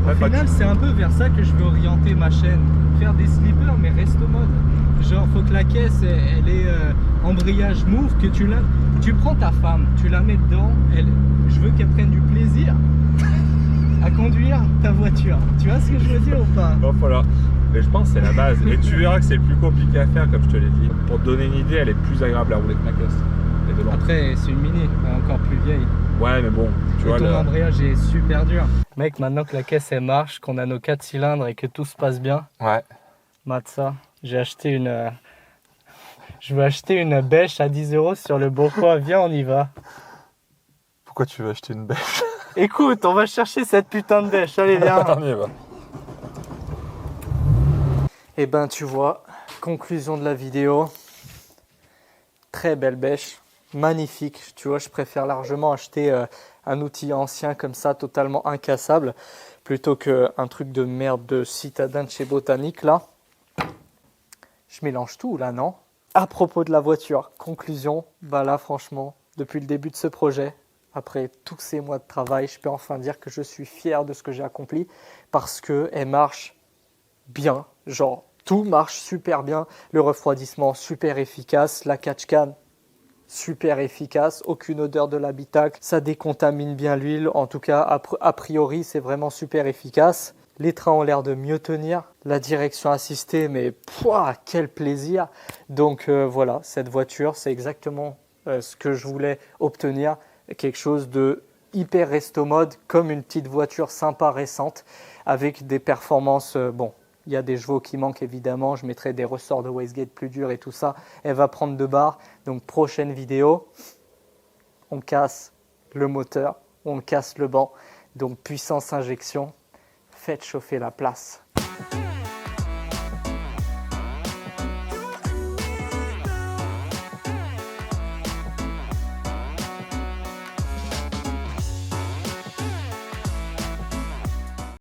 Au final, c'est un peu vers ça que je veux orienter ma chaîne. Faire des slippers, mais resto-mode. Genre, faut que la caisse, elle ait embrayage move, que tu prends ta femme, tu la mets dedans, je veux qu'elle prenne du plaisir à conduire ta voiture. Tu vois ce que je veux dire ou pas? Bon, voilà. Mais je pense que c'est la base. Et tu verras que c'est le plus compliqué à faire, comme je te l'ai dit. Pour te donner une idée, elle est plus agréable à rouler que ma caisse. Et de loin. Après, c'est une Mini, encore plus vieille. Ouais, mais bon, tu vois. Ton embrayage est super dur. Mec, maintenant que la caisse elle marche, qu'on a nos 4 cylindres et que tout se passe bien, Ouais. mate ça. J'ai acheté une. Je veux acheter une bêche à 10 € sur le Bon Coin. Viens, on y va. Pourquoi tu veux acheter une bêche? Écoute, on va chercher cette putain de bêche. Allez, viens. On y va. Et ben, tu vois, conclusion de la vidéo. Très belle bêche. Magnifique. Tu vois, je préfère largement acheter un outil ancien comme ça, totalement incassable, plutôt qu'un truc de merde de citadin de chez Botanique, là. Je mélange tout, là, non? À propos de la voiture, conclusion, bah là, franchement, depuis le début de ce projet, après tous ces mois de travail, je peux enfin dire que je suis fier de ce que j'ai accompli parce qu'elle marche bien. Genre, tout marche super bien. Le refroidissement, super efficace. La catch-can, super efficace. Aucune odeur de l'habitacle. Ça décontamine bien l'huile. En tout cas, a priori, c'est vraiment super efficace. Les trains ont l'air de mieux tenir. La direction assistée, mais pouah, quel plaisir. Donc voilà, cette voiture, c'est exactement ce que je voulais obtenir. Quelque chose de hyper resto mode, comme une petite voiture sympa récente, avec des performances, bon, il y a des chevaux qui manquent évidemment, je mettrai des ressorts de wastegate plus durs et tout ça. Elle va prendre 2 barres. Donc prochaine vidéo, on casse le moteur, on casse le banc. Donc puissance injection. Faites chauffer la place.